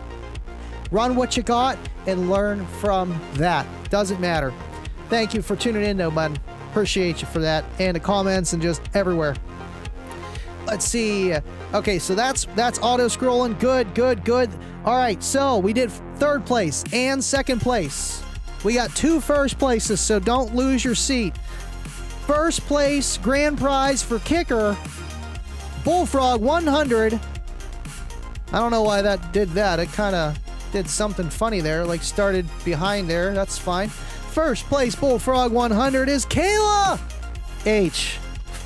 A: run what you got and learn from that. Doesn't matter. Thank you for tuning in though, bud. Appreciate you for that, and the comments and just everywhere. Let's see. Okay, so that's auto scrolling. Good. All right, so we did 3rd place and 2nd place. We got 2 first places, so don't lose your seat. 1st place grand prize for Kicker, Bullfrog 100. I don't know why that did that. It kind of did something funny there, like started behind there. That's fine. 1st place Bullfrog 100 is Kayla H.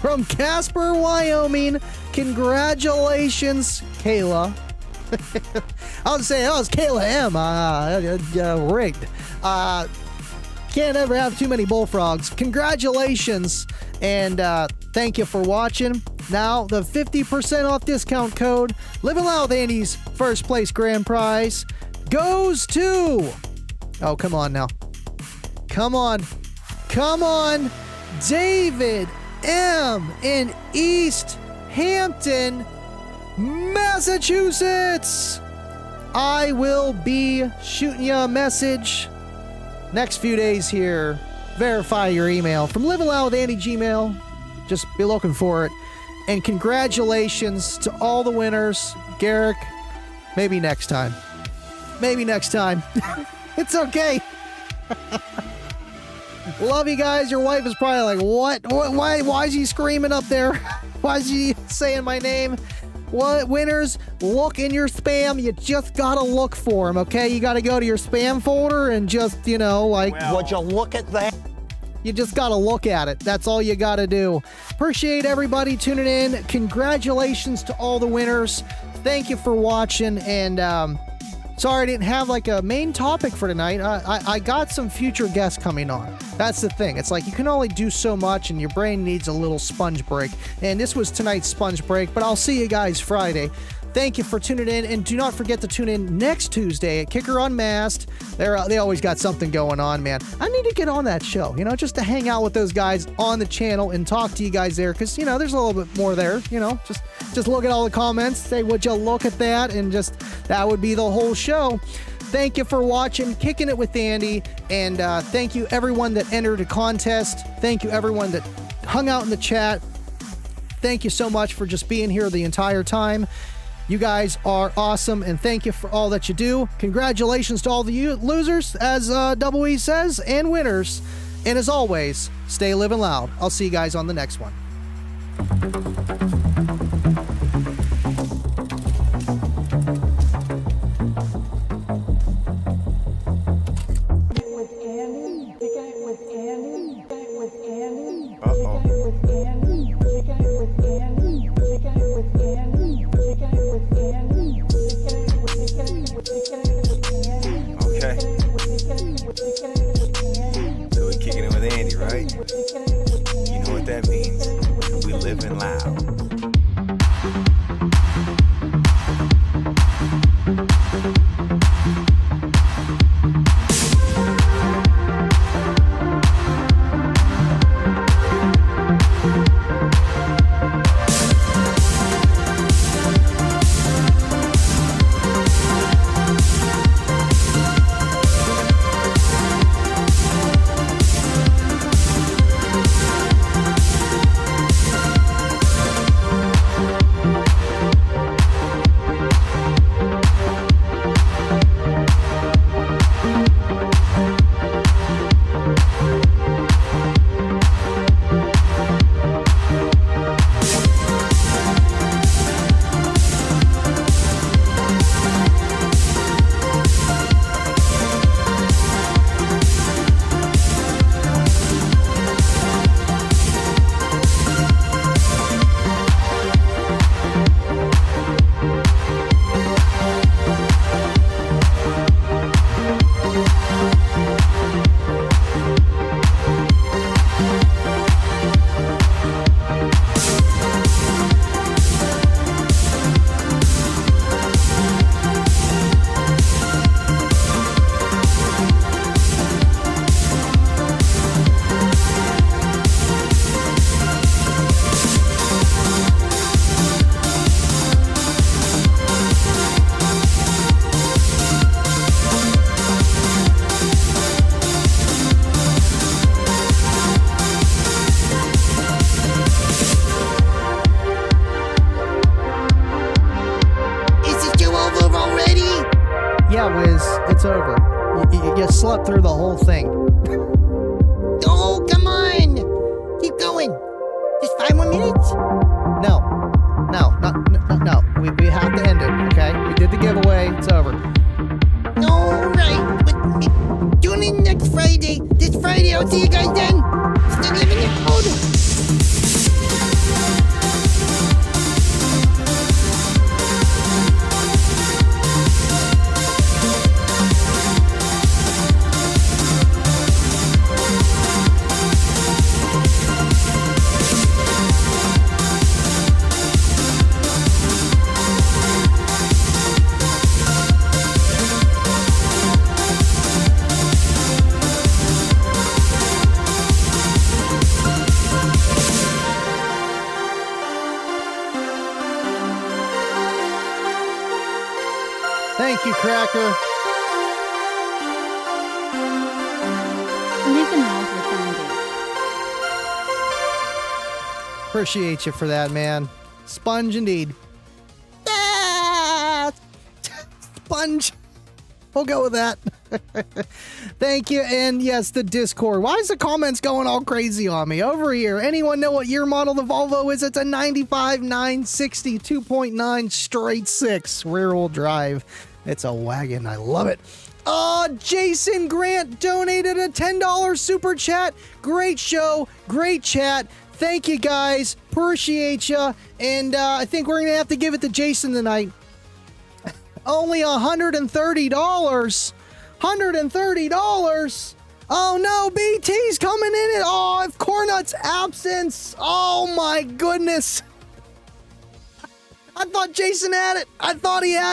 A: from Casper, Wyoming. Congratulations, Kayla. I was saying, it's Kayla M. Rigged. Can't ever have too many bullfrogs. Congratulations, and thank you for watching. Now, the 50% off discount code, Livin Loud Andy's 1st place grand prize, goes to... Oh, come on now. Come on. David M. in East Hampton, Massachusetts. I will be shooting you a message next few days here. Verify your email from Livin Loud Andy Gmail. Just be looking for it. And congratulations to all the winners. Garrick, maybe next time. It's okay. Love you guys. Your wife is probably like, what? Why is he screaming up there? Why is he saying my name? What, winners? Look in your spam. You just gotta look for them, okay? You gotta go to your spam folder and just,
H: Would you look at that?
A: you just gotta look at it. That's all you gotta do. Appreciate everybody tuning in. Congratulations to all the winners. Thank you for watching. And sorry I didn't have like a main topic for tonight. I got some future guests coming on. That's the thing. It's like you can only do so much and your brain needs a little sponge break. And this was tonight's sponge break, but I'll see you guys Friday. Thank you for tuning in, and do not forget to tune in next Tuesday at Kicker Unmasked. They always got something going on, man. I need to get on that show, just to hang out with those guys on the channel and talk to you guys there, because, there's a little bit more there, just look at all the comments, say, would you look at that, and just, that would be the whole show. Thank you for watching Kicking It with Andy, and thank you everyone that entered a contest. Thank you everyone that hung out in the chat. Thank you so much for just being here the entire time. You guys are awesome, and thank you for all that you do. Congratulations to all the losers, as Double E says, and winners. And as always, stay living loud. I'll see you guys on the next one.
B: So we're kicking it with Andy, right? You know what that means. We living loud.
A: It's over. You slept through the whole thing.
I: Oh, come on! Keep going. Just 5 more minutes?
A: No. No. We have to end it, okay? We did the giveaway. It's over.
I: No, right. But tune in next Friday. This Friday, I'll see you guys then. Still living loud.
A: Thank you, Cracker.
J: Livin Loud with Andy.
A: Appreciate you for that, man. Sponge indeed.
I: Ah!
A: Sponge. We'll go with that. Thank you. And yes, the Discord. Why is the comments going all crazy on me? Over here. Anyone know what year model the Volvo is? It's a 95 960 2.9 straight 6 rear wheel drive. It's a wagon. I love it. Jason Grant donated a $10 super chat. Great show. Great chat. Thank you guys. Appreciate you. And I think we're going to have to give it to Jason tonight. Only $130. $130. Oh no, BT's coming in it. Oh, if Cornut's absence. Oh my goodness. I thought Jason had it. I thought he had it.